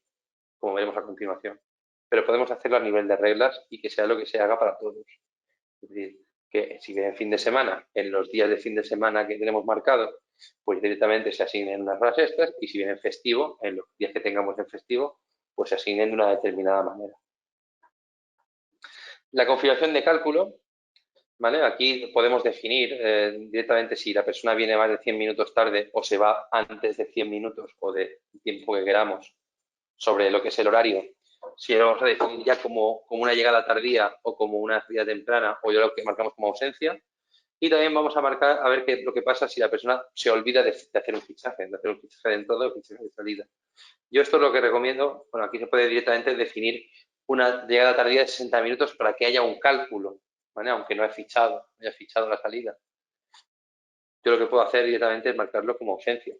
como veremos a continuación. Pero podemos hacerlo a nivel de reglas y que sea lo que se haga para todos. Es decir, que si viene fin de semana, en los días de fin de semana que tenemos marcados, pues directamente se asignen unas horas extras, y si viene en festivo, en los días que tengamos en festivo, pues se asignen de una determinada manera. La configuración de cálculo, ¿vale? Aquí podemos definir directamente si la persona viene más de 100 minutos tarde o se va antes de 100 minutos o de tiempo que queramos sobre lo que es el horario. Si lo vamos a definir ya como una llegada tardía o como una salida temprana, o ya lo que marcamos como ausencia. Y también vamos a marcar a ver qué es lo que pasa si la persona se olvida de hacer un fichaje, de entrada o fichaje de salida. Yo esto es lo que recomiendo. Bueno, aquí se puede directamente definir una llegada tardía de 60 minutos para que haya un cálculo, ¿vale? Aunque no haya fichado la salida. Yo lo que puedo hacer directamente es marcarlo como ausencia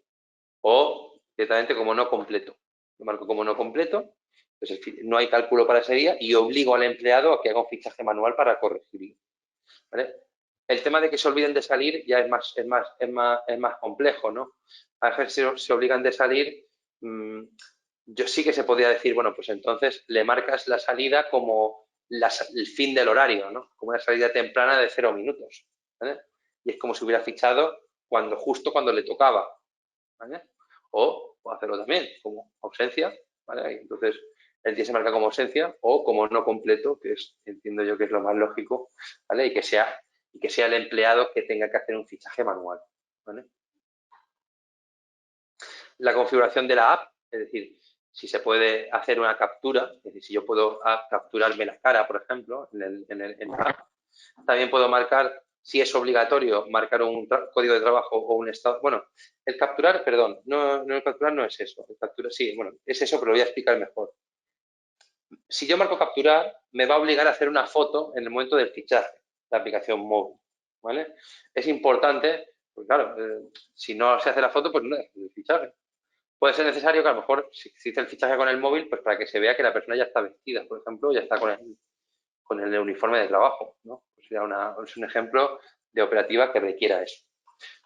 o directamente como no completo. Lo marco como no completo, pues no hay cálculo para ese día y obligo al empleado a que haga un fichaje manual para corregirlo, ¿vale? El tema de que se olviden de salir ya es más complejo, ¿no? A veces se obligan de salir. Yo sí que se podría decir, bueno, pues entonces le marcas la salida como el fin del horario, ¿no? Como una salida temprana de 0 minutos, ¿vale? y es como si hubiera fichado justo cuando le tocaba, ¿vale? O hacerlo también como ausencia, ¿vale? Y entonces el día se marca como ausencia o como no completo, que es, entiendo yo que es lo más lógico, ¿vale? Y que sea el empleado que tenga que hacer un fichaje manual, ¿vale? La configuración de la app, es decir, si se puede hacer una captura, es decir, si yo puedo capturarme la cara, por ejemplo, en la app, también puedo marcar si es obligatorio marcar un código de trabajo o un estado. Bueno, el capturar, perdón, no, el capturar no es eso. El capturar, sí, bueno, es eso, pero lo voy a explicar mejor. Si yo marco capturar, me va a obligar a hacer una foto en el momento del fichaje, la aplicación móvil, ¿vale? Es importante, pues claro, si no se hace la foto, pues no es el fichaje. Puede ser necesario que a lo mejor, si se hizo el fichaje con el móvil, pues para que se vea que la persona ya está vestida, por ejemplo, ya está con el uniforme de trabajo, ¿no? Pues sería es un ejemplo de operativa que requiera eso.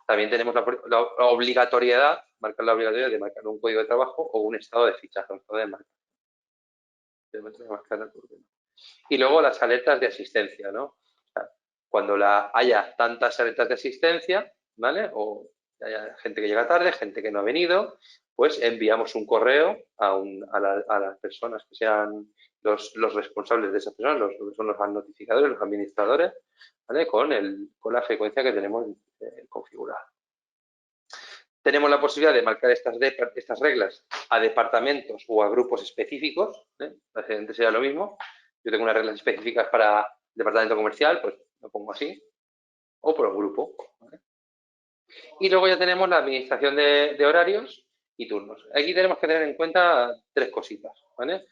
También tenemos la obligatoriedad, marcar la obligatoriedad de marcar un código de trabajo o un estado de fichaje, un estado de marca. Y luego las alertas de asistencia, ¿no? O sea, cuando haya tantas alertas de asistencia, ¿vale? O haya gente que llega tarde, gente que no ha venido, pues enviamos un correo a las personas que sean los responsables de esas personas, son los notificadores, los administradores, ¿vale? Con la frecuencia que tenemos configurada. Tenemos la posibilidad de marcar estas reglas a departamentos o a grupos específicos. Antes sería lo mismo. Yo tengo unas reglas específicas para departamento comercial, pues lo pongo así. O por un grupo. ¿Vale? Y luego ya tenemos la administración de horarios y turnos. Aquí tenemos que tener en cuenta tres cositas. ¿Vale?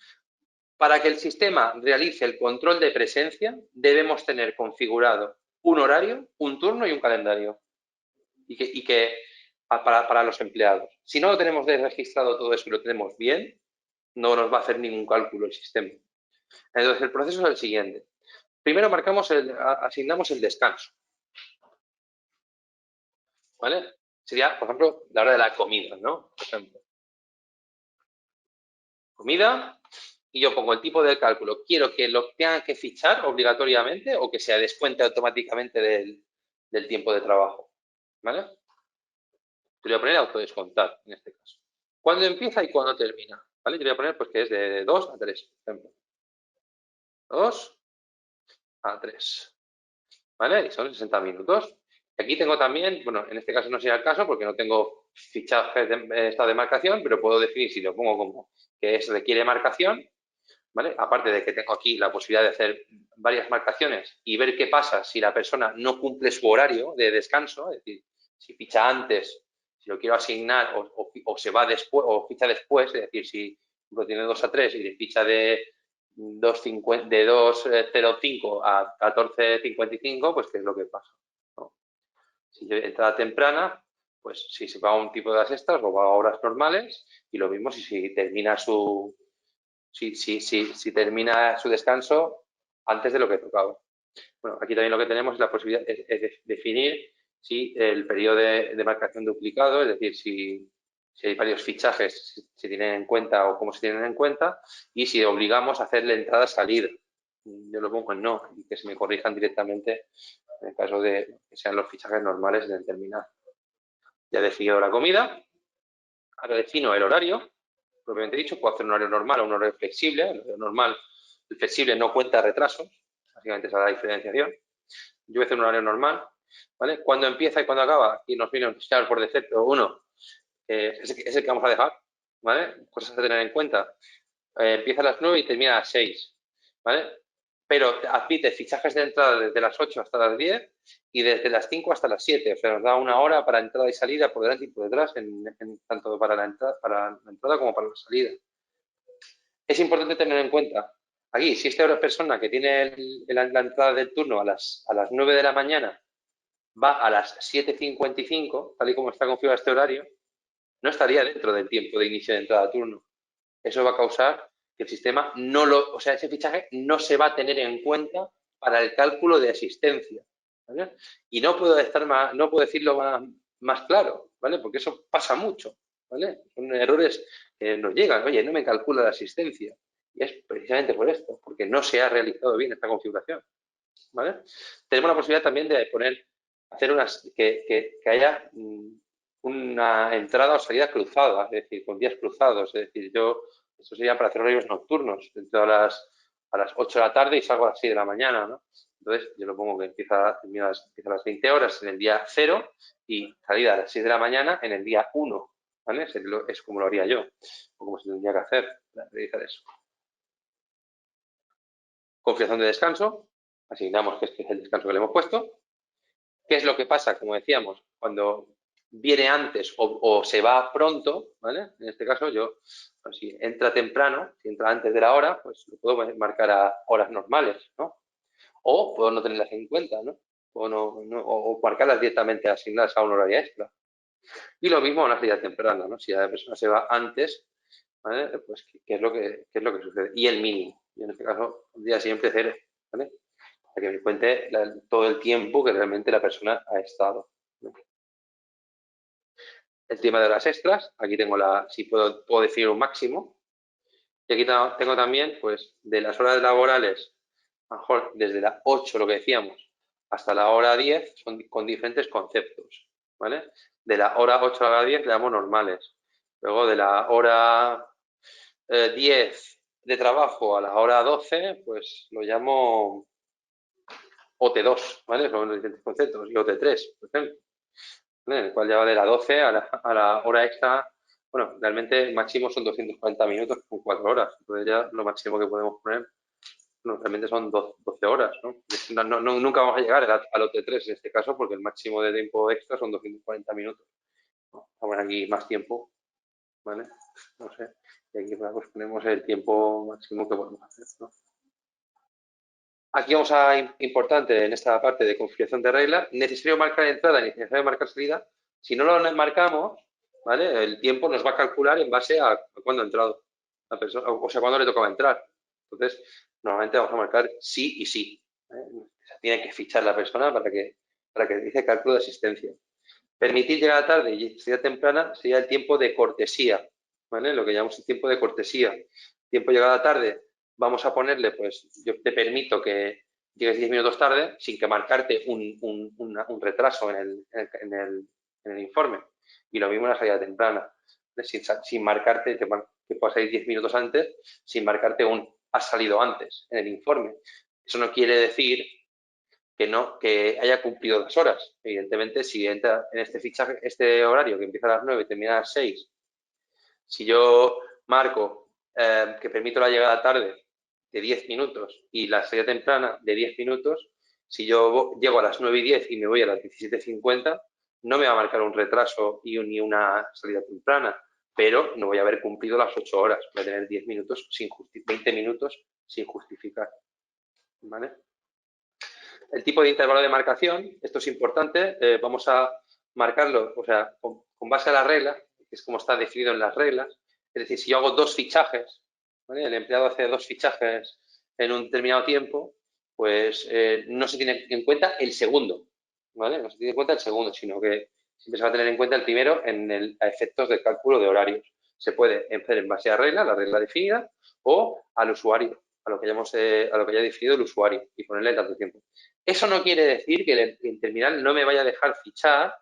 Para que el sistema realice el control de presencia, debemos tener configurado un horario, un turno y un calendario. Y que para los empleados. Si no lo tenemos registrado todo eso y lo tenemos bien, no nos va a hacer ningún cálculo el sistema. Entonces, el proceso es el siguiente. Primero asignamos el descanso. ¿Vale? Sería, por ejemplo, la hora de la comida, ¿no? Por ejemplo. Comida, y yo pongo el tipo de cálculo. Quiero que lo tengan que fichar obligatoriamente o que se descuente automáticamente del tiempo de trabajo. ¿Vale? Te voy a poner autodescontar en este caso. ¿Cuándo empieza y cuándo termina? ¿Vale? Te voy a poner pues que es de 2 a 3, por ejemplo. 2 a 3. ¿Vale? Y son 60 minutos. Aquí tengo también, bueno, en este caso no sería el caso porque no tengo fichaje de estado de marcación, pero puedo definir si lo pongo como que requiere marcación, ¿vale? Aparte de que tengo aquí la posibilidad de hacer varias marcaciones y ver qué pasa si la persona no cumple su horario de descanso, es decir, si ficha antes, si lo quiero asignar o se va después o ficha después, es decir, si tiene 2 a 3 y ficha de 2.05 a 14.55, pues ¿qué es lo que pasa? ¿No? Si yo entrada temprana, pues si se va a un tipo de las extras o va a horas normales, y lo mismo si termina si termina su descanso antes de lo que tocaba. Bueno, aquí también lo que tenemos es la posibilidad de definir si el periodo de marcación duplicado, es decir, si hay varios fichajes, se tienen en cuenta o cómo se tienen en cuenta, y si obligamos a hacerle entrada-salida. Yo lo pongo en no, y que se me corrijan directamente en el caso de que sean los fichajes normales de terminar. Ya he definido la comida, ahora defino el horario, propiamente dicho, puedo hacer un horario normal o un horario flexible. El horario normal, el flexible no cuenta retrasos, básicamente esa es la diferenciación. Yo voy a hacer un horario normal, ¿vale? Cuando empieza y cuando acaba, y nos viene a enseñar por defecto uno, es el que vamos a dejar, ¿vale? Cosas a tener en cuenta. Empieza a las 9 y termina a las 6, ¿vale? Pero admite fichajes de entrada desde las 8 hasta las 10 y desde las 5 hasta las 7. O sea, nos da una hora para entrada y salida por delante y por detrás, tanto para la entrada como para la salida. Es importante tener en cuenta, aquí, si esta persona que tiene la entrada del turno a las 9 de la mañana va a las 7:55, tal y como está configurado este horario, no estaría dentro del tiempo de inicio de entrada a turno. Eso va a causar que el sistema o sea, ese fichaje no se va a tener en cuenta para el cálculo de asistencia. ¿Vale? Y no puedo decirlo más claro, ¿vale? Porque eso pasa mucho, ¿vale? Son errores que nos llegan. Oye, no me calcula la asistencia. Y es precisamente por esto, porque no se ha realizado bien esta configuración, ¿vale? Tenemos la posibilidad también de poner hacer que haya una entrada o salida cruzada, es decir, con días cruzados. Es decir, esto sería para hacer horarios nocturnos, a las 8 de la tarde y salgo a las 6 de la mañana, ¿no? Entonces, yo lo pongo que empieza a las 20 horas en el día 0 y salida a las 6 de la mañana en el día 1, ¿vale? Es como lo haría yo, o como se tendría que hacer para realizar eso. Configuración de descanso, asignamos que este es el descanso que le hemos puesto. ¿Qué es lo que pasa? Como decíamos, cuando viene antes o se va pronto, ¿vale? En este caso yo, pues, si entra temprano, si entra antes de la hora, pues lo puedo marcar a horas normales, ¿no? O puedo no tenerlas en cuenta, ¿no? O marcarlas directamente asignadas a un horario extra. Y lo mismo a una salida temprana, ¿no? Si la persona se va antes, ¿vale? Pues ¿qué es lo que sucede? Y el mínimo. Y en este caso, día siempre 0, ¿vale? Para que me cuente todo el tiempo que realmente la persona ha estado, ¿no? El tema de horas extras, aquí tengo si puedo definir un máximo. Y aquí tengo también, pues, de las horas laborales, a lo mejor desde las 8, lo que decíamos, hasta la hora 10, son con diferentes conceptos, ¿vale? De la hora 8 a la hora 10 le damos normales. Luego de la hora 10 de trabajo a la hora 12, pues lo llamo OT2, ¿vale? Son diferentes conceptos. Y OT3, por ejemplo, ¿vale? En el cual ya va de la 12 a la hora extra. Bueno, realmente el máximo son 240 minutos con 4 horas. Entonces ya lo máximo que podemos poner, no, realmente son 12 horas, ¿no? Nunca vamos a llegar al OT3 en este caso porque el máximo de tiempo extra son 240 minutos, ¿no? Vamos aquí más tiempo, ¿vale? No sé. Y aquí pues, ponemos el tiempo máximo que podemos hacer, ¿no? Aquí vamos a importante en esta parte de configuración de reglas, necesario marcar entrada, necesario marcar salida. Si no lo marcamos, ¿vale? El tiempo nos va a calcular en base a cuándo ha entrado la persona, o sea, cuándo le tocaba entrar. Entonces, normalmente vamos a marcar sí y sí, ¿eh? O sea, tiene que fichar la persona para que dice cálculo de asistencia. Permitir llegar tarde y salida temprana sería el tiempo de cortesía, ¿vale? Lo que llamamos el tiempo de cortesía. Tiempo llegada tarde, vamos a ponerle, pues, yo te permito que llegues 10 minutos tarde sin que marcarte un retraso en el informe. Y lo mismo en la salida temprana, sin marcarte que puedas salir 10 minutos antes, sin marcarte has salido antes en el informe. Eso no quiere decir que haya cumplido las horas. Evidentemente, si entra en este fichaje, este horario que empieza a las 9 y termina a las 6, si yo marco que permito la llegada tarde de 10 minutos y la salida temprana de 10 minutos, si yo llego a las 9 y 10 y me voy a las 17:50, no me va a marcar un retraso ni una salida temprana, pero no voy a haber cumplido las 8 horas. Voy a tener 10 minutos 20 minutos sin justificar, ¿vale? El tipo de intervalo de marcación, esto es importante, vamos a marcarlo, o sea, con base a la regla, que es como está definido en las reglas. Es decir, si yo hago 2 fichajes, ¿vale? El empleado hace 2 fichajes en un determinado tiempo, pues no se tiene en cuenta el segundo, ¿vale? No se tiene en cuenta el segundo, sino que siempre se va a tener en cuenta el primero a efectos de cálculo de horarios. Se puede hacer en base a la regla definida, o al usuario, a lo que haya definido el usuario y ponerle tanto tiempo. Eso no quiere decir que el terminal no me vaya a dejar fichar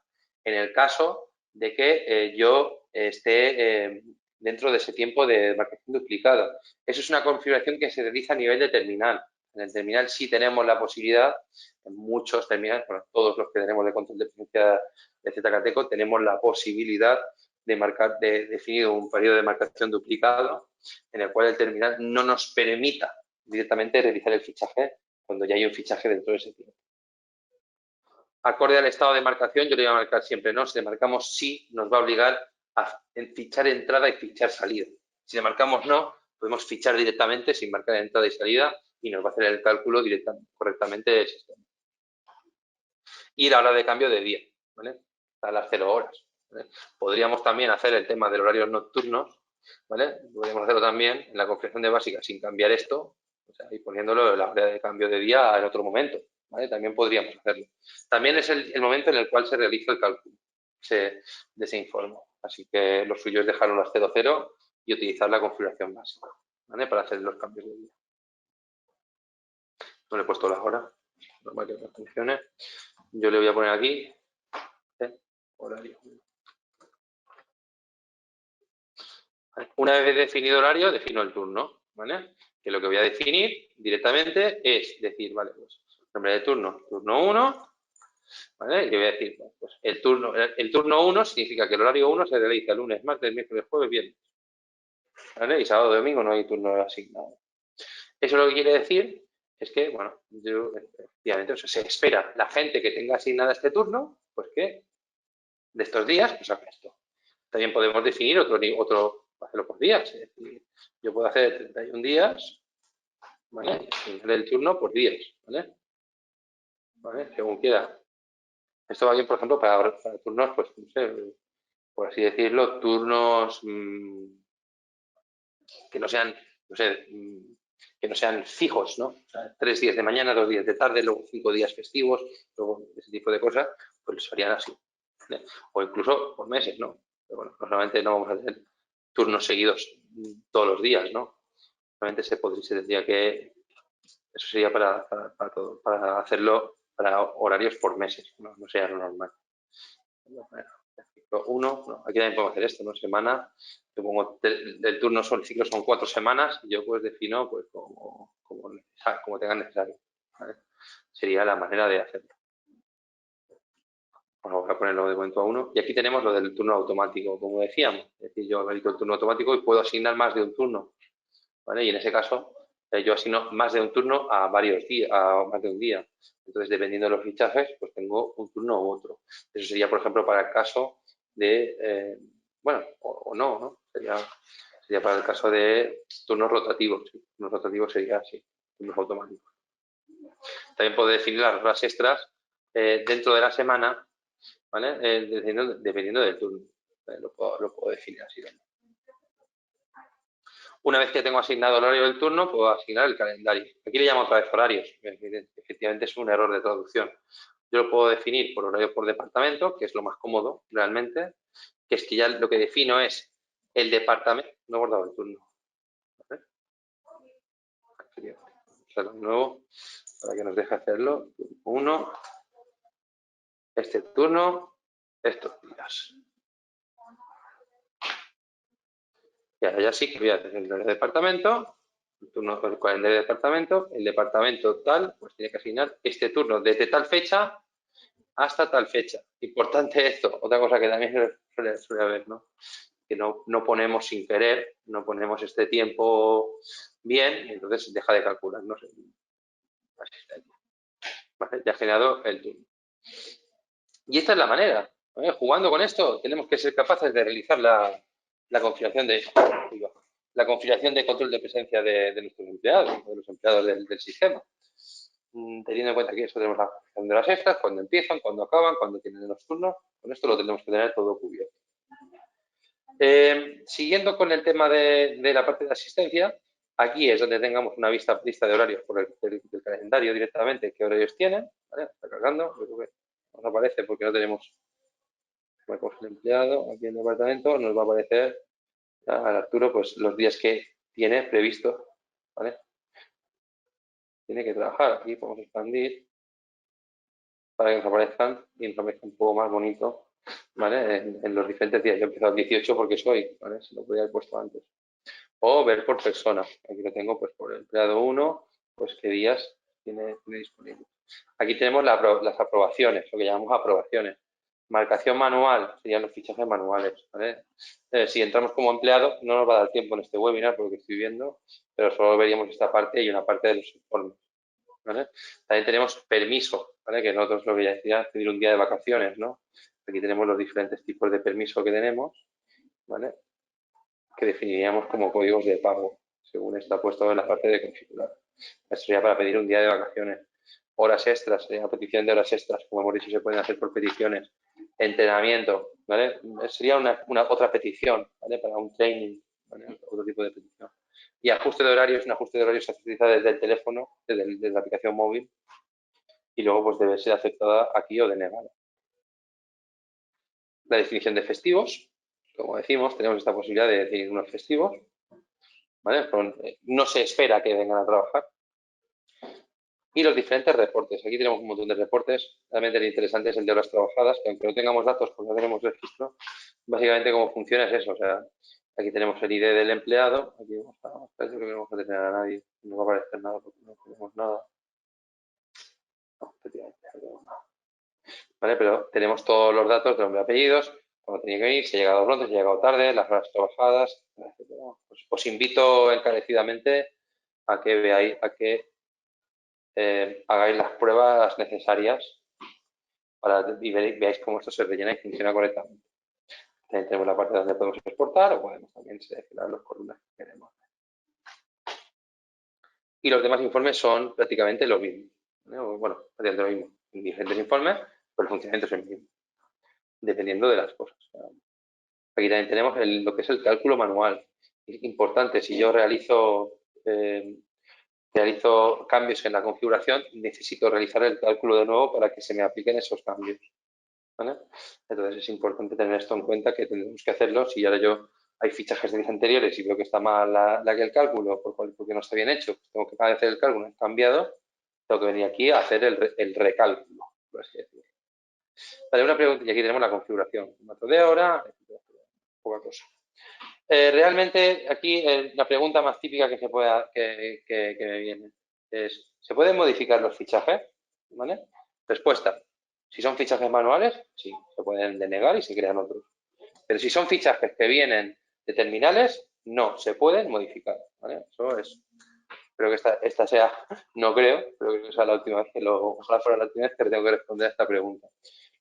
en el caso de que yo esté dentro de ese tiempo de marcación duplicada. Eso es una configuración que se realiza a nivel de terminal. En el terminal sí tenemos la posibilidad, en muchos terminales, bueno, todos los que tenemos de control de presencia de ZKTeco, tenemos la posibilidad de definir un periodo de marcación duplicado en el cual el terminal no nos permita directamente realizar el fichaje cuando ya hay un fichaje dentro de ese tiempo. Acorde al estado de marcación, yo le voy a marcar siempre no. Si le marcamos sí, nos va a obligar a fichar entrada y fichar salida. Si le marcamos no, podemos fichar directamente sin marcar entrada y salida y nos va a hacer el cálculo correctamente del sistema. Y la hora de cambio de día, ¿vale? A las 0 horas. ¿Vale? Podríamos también hacer el tema de horarios nocturnos, ¿vale? Podríamos hacerlo también en la configuración de básica sin cambiar esto, o sea, y poniéndolo la hora de cambio de día en otro momento, ¿vale? También podríamos hacerlo. También es el momento en el cual se realiza el cálculo de ese informe. Así que lo suyo es dejarlo a las 00 y utilizar la configuración básica, ¿vale? Para hacer los cambios de día. No le he puesto la hora, normal que no funcione. yo le voy a poner aquí horario. ¿Vale? Una vez definido horario, defino el turno, ¿vale? Que lo que voy a definir directamente es decir, vale, pues nombre de turno 1, ¿vale? Y le voy a decir, bueno, pues el turno 1 significa que el horario 1 se realiza lunes, martes, miércoles, jueves, viernes, ¿vale? Y sábado, domingo no hay turno asignado. Eso lo que quiere decir es que, bueno, yo, efectivamente, o sea, se espera la gente que tenga asignada este turno, pues que de estos días, pues haga esto. También podemos definir otro hacerlo por días. Es decir, yo puedo hacer 31 días, ¿vale? Y el turno por días, ¿vale? ¿Vale? Según quiera. Esto va bien, por ejemplo, para turnos, pues, no sé, por así decirlo, turnos que no sean, no sé, que no sean fijos, ¿no? O sea, 3 días de mañana, 2 días de tarde, luego 5 días festivos, luego ese tipo de cosas, pues los harían así. ¿Vale? O incluso por meses, ¿no? Pero bueno, normalmente no vamos a tener turnos seguidos todos los días, ¿no? Normalmente se tendría que, eso sería para hacerlo para horarios por meses, no sería lo normal. Bueno, no, aquí también podemos hacer esto, ¿no? Semana, yo pongo el turno el ciclo son 4 semanas, y yo pues defino pues como tenga necesario, ¿vale? Sería la manera de hacerlo. Bueno, voy a ponerlo de momento a 1. Y aquí tenemos lo del turno automático, como decíamos. Es decir, yo habilito el turno automático y puedo asignar más de un turno, ¿vale? Y en ese caso, yo asigno más de un turno a varios días, a más de un día. Entonces, dependiendo de los fichajes, pues tengo un turno u otro. Eso sería, por ejemplo, para el caso de, bueno, o no, ¿no? Sería para el caso de turnos rotativos. ¿Sí? Turnos rotativos sería así, turnos automáticos. También puedo definir las horas extras dentro de la semana, ¿vale? Dependiendo del turno. Lo puedo definir así también. Una vez que tengo asignado el horario del turno, puedo asignar el calendario. Aquí le llamo otra vez horarios. Efectivamente es un error de traducción. Yo lo puedo definir por horario por departamento, que es lo más cómodo realmente, que es que ya lo que defino es el departamento. No he guardado el turno. ¿Vale? Hacerlo de nuevo para que nos deje hacerlo. 1, este turno, estos días. Y ahora ya sí que voy a hacer el departamento, el turno del calendario de departamento, el departamento tal, pues tiene que asignar este turno desde tal fecha hasta tal fecha. Importante esto, otra cosa que también suele haber, ¿no? Que no ponemos sin querer, no ponemos este tiempo bien, y entonces deja de calcular, ¿no? ¿Vale? Ya ha generado el turno. Y esta es la manera. ¿Vale? Jugando con esto, tenemos que ser capaces de realizar la configuración de control de presencia de nuestros empleados, de los empleados del sistema. Teniendo en cuenta que eso tenemos la configuración de las extras, cuando empiezan, cuando acaban, cuando tienen los turnos. Con esto lo tenemos que tener todo cubierto. Siguiendo con el tema de la parte de asistencia, aquí es donde tengamos una lista de horarios por el calendario directamente, qué horarios tienen. ¿Vale? Está cargando, nos aparece porque no tenemos. Marcamos el empleado aquí en el departamento, nos va a aparecer al Arturo pues los días que tiene previsto, ¿vale? Tiene que trabajar. Aquí podemos expandir para que nos aparezcan y nos aparezca un poco más bonito, ¿vale? En los diferentes días. Yo he empezado el 18 porque soy, ¿vale? Se lo podría haber puesto antes. O ver por persona. Aquí lo tengo pues por el empleado 1, pues qué días tiene disponible. Aquí tenemos las aprobaciones, lo que llamamos aprobaciones. Marcación manual, serían los fichajes manuales. ¿Vale? Si entramos como empleado, no nos va a dar tiempo en este webinar porque estoy viendo, pero solo veríamos esta parte y una parte de los informes. ¿Vale? También tenemos permiso, ¿vale? Que nosotros lo que ya decía, pedir un día de vacaciones, ¿no? Aquí tenemos los diferentes tipos de permiso que tenemos, ¿vale? Que definiríamos como códigos de pago, según está puesto en la parte de configurar. Esto sería para pedir un día de vacaciones. Horas extras, sería petición de horas extras, como hemos dicho, se pueden hacer por peticiones. Entrenamiento, ¿vale? Sería otra petición, ¿vale? Para un training, ¿vale? Otro tipo de petición. Y ajuste de horarios, un ajuste de horarios se utiliza desde el teléfono, desde la aplicación móvil, y luego pues debe ser aceptada aquí o denegada. La definición de festivos, como decimos, tenemos esta posibilidad de definir unos festivos, ¿vale? No se espera que vengan a trabajar. Y los diferentes reportes. Aquí tenemos un montón de reportes. Realmente lo interesante es el de horas trabajadas, que aunque no tengamos datos, pues no tenemos registro. Básicamente cómo funciona es eso. O sea, aquí tenemos el ID del empleado. Aquí parece que no vamos a tener a nadie. No va a aparecer nada porque no tenemos nada. No, efectivamente, no tenemos nada. ¿Vale? Pero tenemos todos los datos de nombre y apellidos, cuando tenía que ir, si ha llegado pronto, si ha llegado tarde, las horas trabajadas, etc. Pues os invito encarecidamente a que veáis, a que hagáis las pruebas necesarias y veáis cómo esto se rellena y funciona correctamente. También tenemos la parte donde podemos exportar o podemos también seleccionar las columnas que queremos. Y los demás informes son prácticamente lo mismo. Bueno, prácticamente lo mismo. En diferentes informes, pero el funcionamiento es el mismo, dependiendo de las cosas. Aquí también tenemos lo que es el cálculo manual. Es importante, si yo realizo cambios en la configuración, necesito realizar el cálculo de nuevo para que se me apliquen esos cambios. ¿Vale? Entonces es importante tener esto en cuenta, que tendremos que hacerlo. Si ahora hay fichajes de días anteriores y veo que está mal que el cálculo, porque no está bien hecho, pues tengo que hacer el cálculo, cambiado, tengo que venir aquí a hacer el recálculo, por así decirlo. Vale, una pregunta, y aquí tenemos la configuración. Dato de hora, poca cosa. Realmente aquí la pregunta más típica que me viene es, ¿se pueden modificar los fichajes? ¿Vale? Respuesta, si son fichajes manuales, sí, se pueden denegar y se crean otros. Pero si son fichajes que vienen de terminales, no, se pueden modificar. ¿Vale? Eso es. Creo que esta sea, no creo, pero creo que sea la última vez ojalá fuera la última vez que tengo que responder a esta pregunta.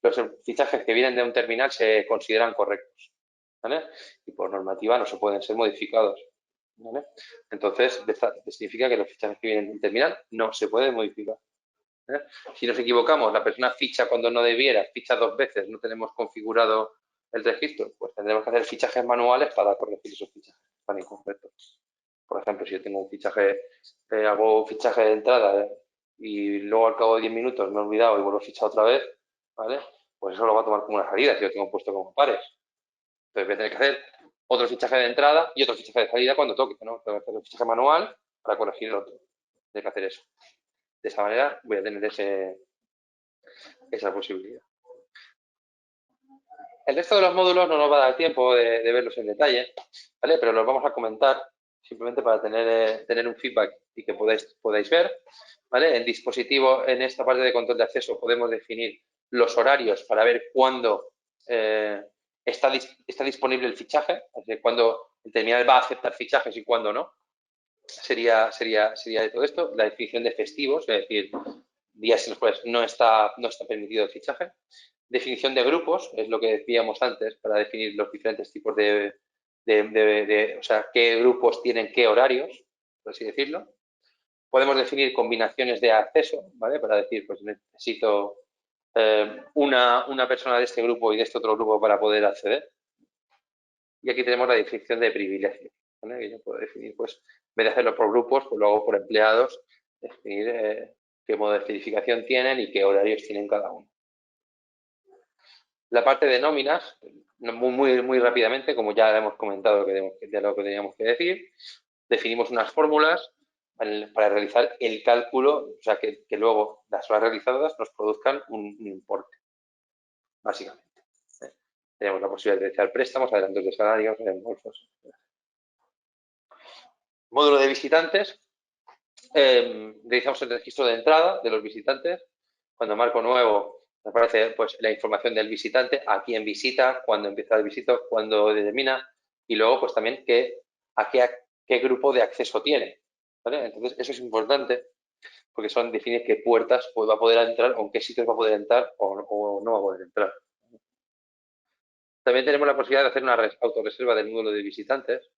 Los fichajes que vienen de un terminal se consideran correctos. ¿Vale? Y por normativa no se pueden ser modificados. ¿Vale? Entonces, significa que los fichajes que vienen del terminal no se pueden modificar. ¿Vale? Si nos equivocamos, la persona ficha cuando no debiera, ficha 2 veces, no tenemos configurado el registro, pues tendremos que hacer fichajes manuales para corregir esos fichajes que están incorrectos. Por ejemplo, si yo tengo un fichaje, hago fichaje de entrada y luego al cabo de 10 minutos me he olvidado y vuelvo a fichar otra vez, ¿vale? Pues eso lo va a tomar como una salida si lo tengo puesto como pares. Entonces voy a tener que hacer otro fichaje de entrada y otro fichaje de salida cuando toque, ¿no? Tengo que hacer un fichaje manual para corregir el otro. Tengo que hacer eso. De esa manera voy a tener esa posibilidad. El resto de los módulos no nos va a dar tiempo de verlos en detalle, ¿vale? Pero los vamos a comentar simplemente para tener un feedback y que podáis ver, ¿vale? En dispositivo, en esta parte de control de acceso, podemos definir los horarios para ver cuándo está disponible el fichaje, es decir, cuándo el terminal va a aceptar fichajes y cuándo no. Sería de todo esto. La definición de festivos, es decir, días en los cuales no está permitido el fichaje. Definición de grupos, es lo que decíamos antes, para definir los diferentes tipos o sea, qué grupos tienen qué horarios, por así decirlo. Podemos definir combinaciones de acceso, ¿vale? Para decir, pues necesito una persona de este grupo y de este otro grupo para poder acceder. Y aquí tenemos la definición de privilegios, ¿vale? Que yo puedo definir, pues, en vez de hacerlo por grupos, pues lo hago por empleados, definir qué modo de verificación tienen y qué horarios tienen cada uno. La parte de nóminas, muy rápidamente, como ya hemos comentado de lo que teníamos que decir, definimos unas fórmulas para realizar el cálculo, o sea, que luego las horas realizadas nos produzcan un importe, básicamente. Tenemos la posibilidad de realizar préstamos, adelantos de salarios, reembolsos. Módulo de visitantes. Realizamos el registro de entrada de los visitantes. Cuando marco nuevo, me aparece pues, la información del visitante, a quién visita, cuándo empieza el visito, cuándo determina y luego pues también a qué grupo de acceso tiene. ¿Vale? Entonces, eso es importante porque son definir qué puertas pues, va a poder entrar o en qué sitios va a poder entrar o no va a poder entrar. También tenemos la posibilidad de hacer una autorreserva del módulo de visitantes,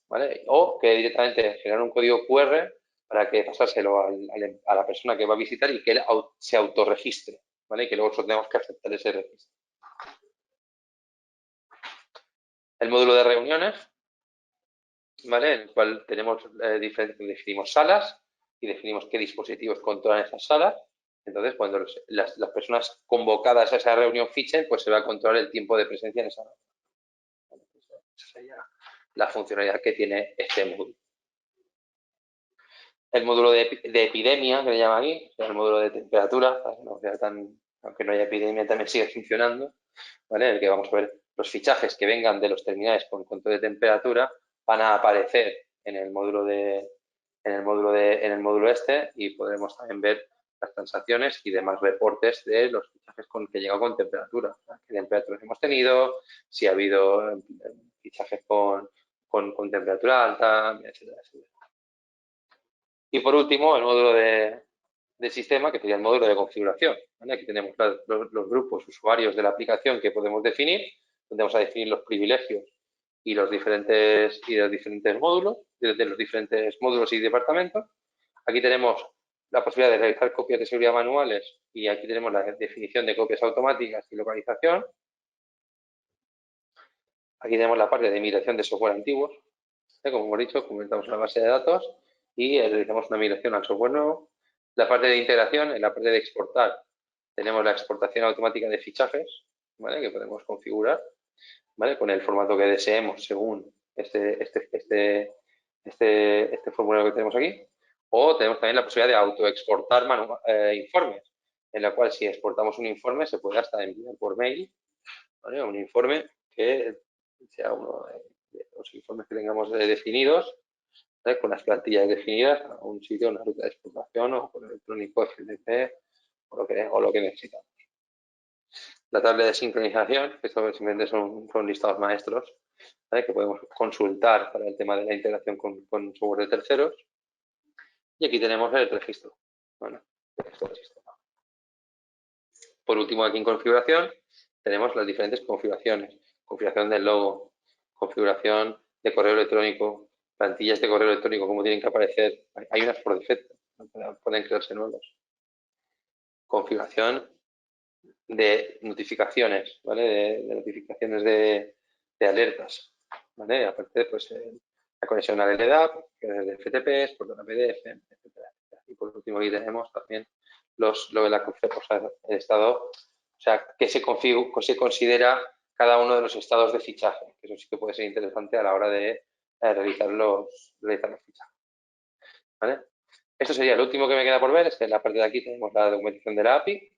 ¿vale? O que directamente generar un código QR para que pasárselo a la persona que va a visitar y que él se autorregistre, ¿vale? Y que luego tenemos que aceptar ese registro. El módulo de reuniones, ¿vale? En el cual tenemos definimos salas y definimos qué dispositivos controlan esas salas. Entonces, cuando las personas convocadas a esa reunión fichen, pues se va a controlar el tiempo de presencia en esa reunión. Bueno, pues esa sería la funcionalidad que tiene este módulo. el módulo de epidemia, que le llaman aquí, o sea, el módulo de temperatura, para que no sea aunque no haya epidemia, también sigue funcionando, ¿vale? En el que vamos a ver los fichajes que vengan de los terminales con control de temperatura van a aparecer en el módulo en el módulo este, y podremos también ver las transacciones y demás reportes de los fichajes que llegan con temperatura, o sea, qué temperaturas hemos tenido, si ha habido fichajes con temperatura alta, etcétera, etcétera. Y por último, el módulo de sistema, que sería el módulo de configuración, ¿vale? Aquí tenemos los grupos usuarios de la aplicación que podemos definir, donde vamos a definir los privilegios y los diferentes módulos, de los diferentes módulos y departamentos. Aquí tenemos la posibilidad de realizar copias de seguridad manuales, y aquí tenemos la definición de copias automáticas y localización. Aquí tenemos la parte de migración de software antiguos. Como hemos dicho, comentamos una base de datos y realizamos una migración al software nuevo. La parte de integración, en la parte de exportar, tenemos la exportación automática de fichajes, ¿vale? Que podemos configurar, ¿vale? Con el formato que deseemos según este formulario que tenemos aquí. O tenemos también la posibilidad de autoexportar informes, en la cual si exportamos un informe se puede hasta enviar por mail, ¿vale? Un informe que sea uno de los informes que tengamos definidos, ¿vale? Con las plantillas definidas a un sitio, una ruta de exportación o por electrónico FTP o lo que necesitamos. La tabla de sincronización, que esto simplemente son listados maestros, ¿vale? Que podemos consultar para el tema de la integración con software de terceros. Y aquí tenemos el registro, ¿vale? Por último, aquí en configuración tenemos las diferentes configuraciones. Configuración del logo, configuración de correo electrónico, plantillas de correo electrónico, cómo tienen que aparecer. Hay unas por defecto, pueden crearse nuevos. Configuración de notificaciones, ¿vale? De notificaciones de alertas, ¿vale? Aparte, pues, la conexión al LDAP, que es de FTP, por la PDF, etcétera. Y por último, aquí tenemos también lo de la el estado, o sea, que se considera cada uno de los estados de fichaje, que eso sí que puede ser interesante a la hora de realizar los fichajes, ¿vale? Esto sería lo último que me queda por ver, es que en la parte de aquí tenemos la documentación de la API,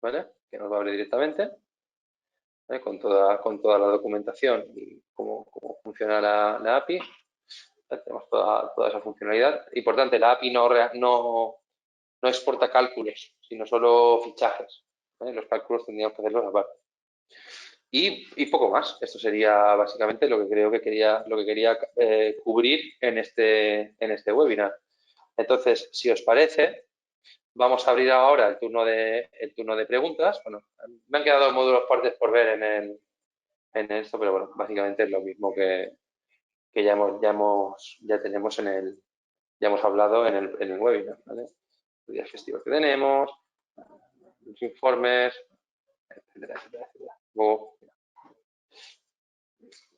¿vale? Que nos va a abrir directamente, ¿vale? Con toda la documentación y cómo funciona la API. ¿Vale? Tenemos toda esa funcionalidad. Importante, la API no exporta cálculos, sino solo fichajes, ¿vale? Los cálculos tendríamos que hacerlos aparte. Y poco más. Esto sería básicamente lo que creo que quería cubrir en este webinar. Entonces, si os parece, vamos a abrir ahora el turno de preguntas. Bueno, me han quedado módulos partes por ver en esto, pero bueno, básicamente es lo mismo que ya tenemos ya hemos hablado en el webinar, ¿vale? Los días festivos que tenemos, los informes, etcétera, etcétera, etcétera. Luego,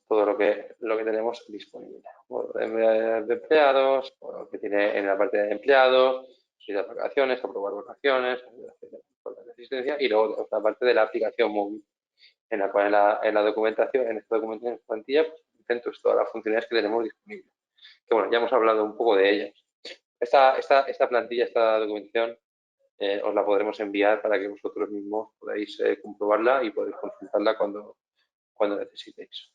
todo lo que tenemos disponible. De empleados, lo que tiene en la parte de empleados, si las vacaciones, aprobar vacaciones, asistencia, y luego otra parte de la aplicación móvil, en la cual en la documentación, en esta documentación, en esta plantilla, pues, todas las funcionalidades que tenemos disponibles. Que bueno, ya hemos hablado un poco de ellas. Esta plantilla, esta documentación, os la podremos enviar para que vosotros mismos podáis comprobarla y podéis consultarla cuando necesitéis.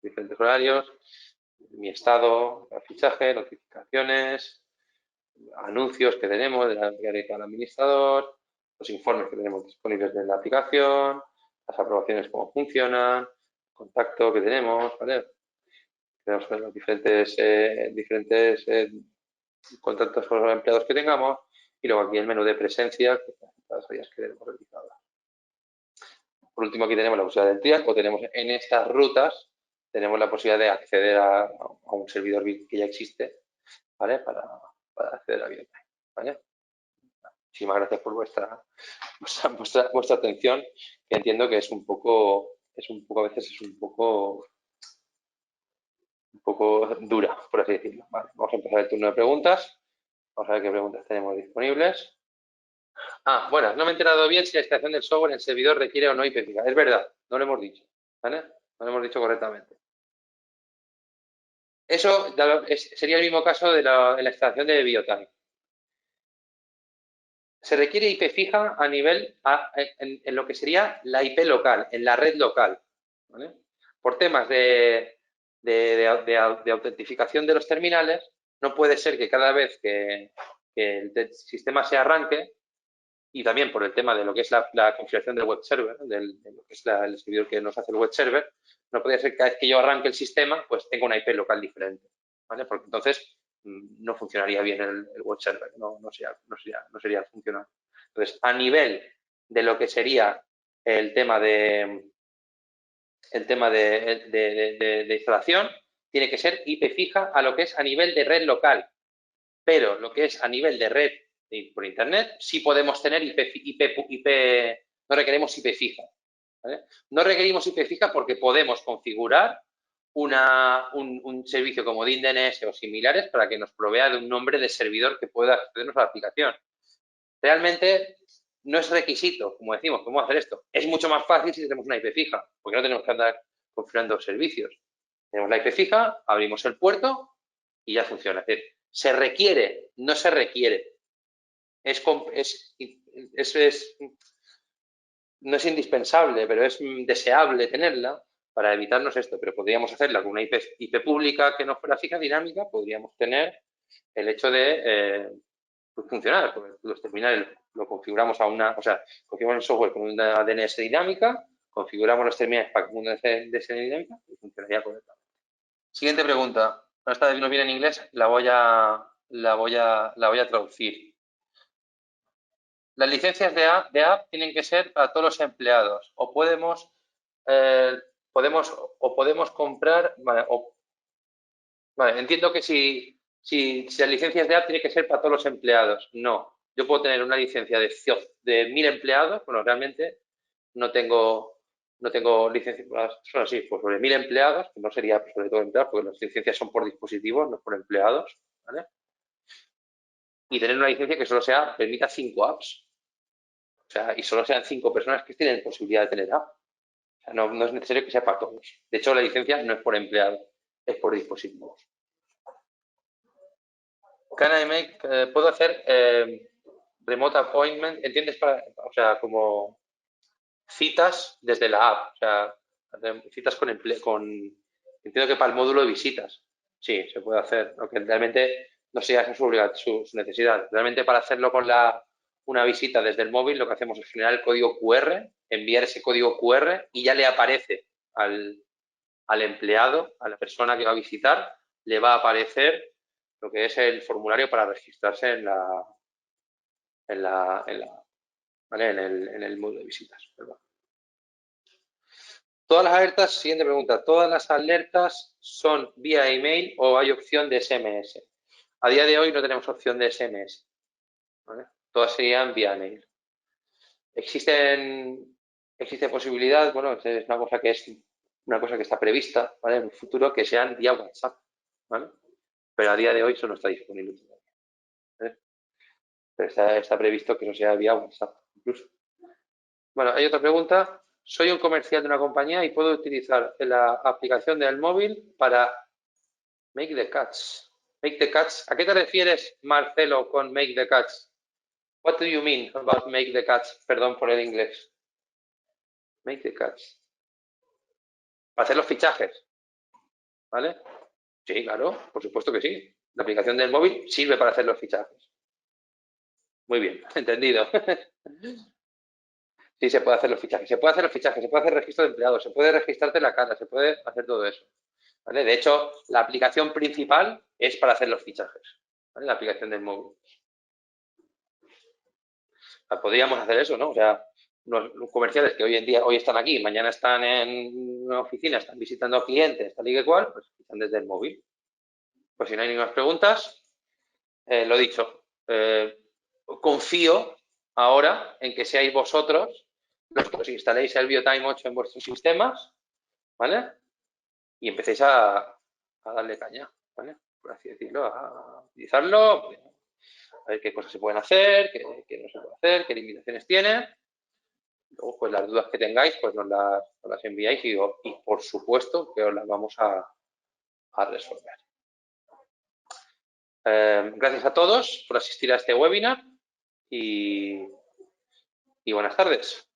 Diferentes horarios, mi estado, el fichaje, notificaciones, anuncios que tenemos de la diaria del administrador, los informes que tenemos disponibles en la aplicación, las aprobaciones, cómo funcionan, el contacto que tenemos, ¿vale? Tenemos los diferentes contactos con los empleados que tengamos, y luego aquí el menú de presencia, que las tareas que tenemos realizadas. Por último, aquí tenemos la posibilidad de entrar, o tenemos en estas rutas, tenemos la posibilidad de acceder a un servidor que ya existe, ¿vale? Para acceder a BitTime, ¿vale? Muchísimas gracias por vuestra atención, que entiendo que es un poco dura, por así decirlo. Vale, vamos a empezar el turno de preguntas. Vamos a ver qué preguntas tenemos disponibles. Bueno, no me he enterado bien si la instalación del software en el servidor requiere o no IP fija. Es verdad, no lo hemos dicho, ¿vale? No lo hemos dicho correctamente. Eso sería el mismo caso de la instalación de BioTime. Se requiere IP fija a nivel, en lo que sería la IP local, en la red local, ¿vale? Por temas de autentificación de los terminales, no puede ser que cada vez que el sistema se arranque, y también por el tema de lo que es la configuración del web server, de lo que es el servidor que nos hace el web server, no puede ser que cada vez que yo arranque el sistema, pues tenga una IP local diferente, ¿vale? Porque entonces no funcionaría bien el web server, no sería funcional. Entonces, a nivel de lo que sería el tema de instalación, tiene que ser IP fija a lo que es a nivel de red local. Pero lo que es a nivel de red por Internet, sí podemos tener no requerimos IP fija. ¿Vale? No requerimos IP fija porque podemos configurar un servicio como DNS o similares para que nos provea de un nombre de servidor que pueda accedernos a la aplicación. Realmente no es requisito, como decimos, ¿cómo hacer esto? Es mucho más fácil si tenemos una IP fija, porque no tenemos que andar configurando servicios. Tenemos la IP fija, abrimos el puerto y ya funciona. Es decir, ¿se requiere? No se requiere. No es indispensable, pero es deseable tenerla para evitarnos esto. Pero podríamos hacerla con una IP pública que no fuera fija, dinámica, podríamos tener el hecho de funcionar. Porque los terminales lo configuramos configuramos el software con una DNS dinámica, configuramos los terminales para una DNS dinámica y funcionaría correctamente. Siguiente pregunta. Esta no viene en inglés, la voy a traducir. Las licencias de app tienen que ser para todos los empleados o podemos comprar, vale, entiendo que si las licencias de app tienen que ser para todos los empleados. No, yo puedo tener una licencia de 1000 empleados, bueno, realmente no tengo licencias, bueno, sí, pues sobre 1000 empleados, que no sería sobre todo empleados, porque las licencias son por dispositivos, no por empleados, ¿vale? Y tener una licencia que solo permita 5 apps. O sea, y solo sean 5 personas que tienen posibilidad de tener app. O sea, no es necesario que sea para todos. De hecho, la licencia no es por empleado, es por dispositivos. ¿Puedo hacer remote appointment? ¿Entiendes? O sea, como citas desde la app. O sea, citas entiendo que para el módulo de visitas. Sí, se puede hacer. Aunque realmente no sea su necesidad. Realmente para hacerlo con una visita desde el móvil, lo que hacemos es generar el código QR, enviar ese código QR y ya le aparece al empleado, a la persona que va a visitar, le va a aparecer lo que es el formulario para registrarse ¿vale? en el módulo de visitas. Perdón. Todas las alertas, siguiente pregunta, ¿todas las alertas son vía email o hay opción de SMS? A día de hoy no tenemos opción de SMS. ¿Vale? Todas serían vía email. Existe posibilidad, bueno, es una cosa que está prevista, ¿vale? En un futuro que sean vía WhatsApp, ¿vale? Pero a día de hoy eso no está disponible todavía, ¿vale? Pero está previsto que eso sea vía WhatsApp, incluso. Bueno, hay otra pregunta. Soy un comercial de una compañía y puedo utilizar la aplicación del móvil para make the cuts. Make the cuts. ¿A qué te refieres, Marcelo, con make the cuts? What do you mean about make the cuts? Perdón por el inglés. Make the cuts. Para hacer los fichajes, ¿vale? Sí, claro, por supuesto que sí. La aplicación del móvil sirve para hacer los fichajes. Muy bien, entendido. Sí, se puede hacer los fichajes. Se puede hacer los fichajes, se puede hacer registro de empleados, se puede registrarte la cara, se puede hacer todo eso. ¿Vale? De hecho, la aplicación principal es para hacer los fichajes. ¿Vale? La aplicación del móvil. O sea, podríamos hacer eso, ¿no? O sea, los comerciales que hoy están aquí, mañana están en una oficina, están visitando a clientes, tal y que cual, pues están desde el móvil. Pues si no hay ninguna preguntas, lo dicho, confío ahora en que seáis vosotros los que os instaléis el BioTime 8 en vuestros sistemas, ¿vale? Y empecéis a darle caña, ¿vale? Por así decirlo, a utilizarlo, a ver qué cosas se pueden hacer, qué no se puede hacer, qué limitaciones tiene. Luego, pues las dudas que tengáis, pues nos las enviáis y por supuesto que os las vamos a resolver. Gracias a todos por asistir a este webinar y buenas tardes.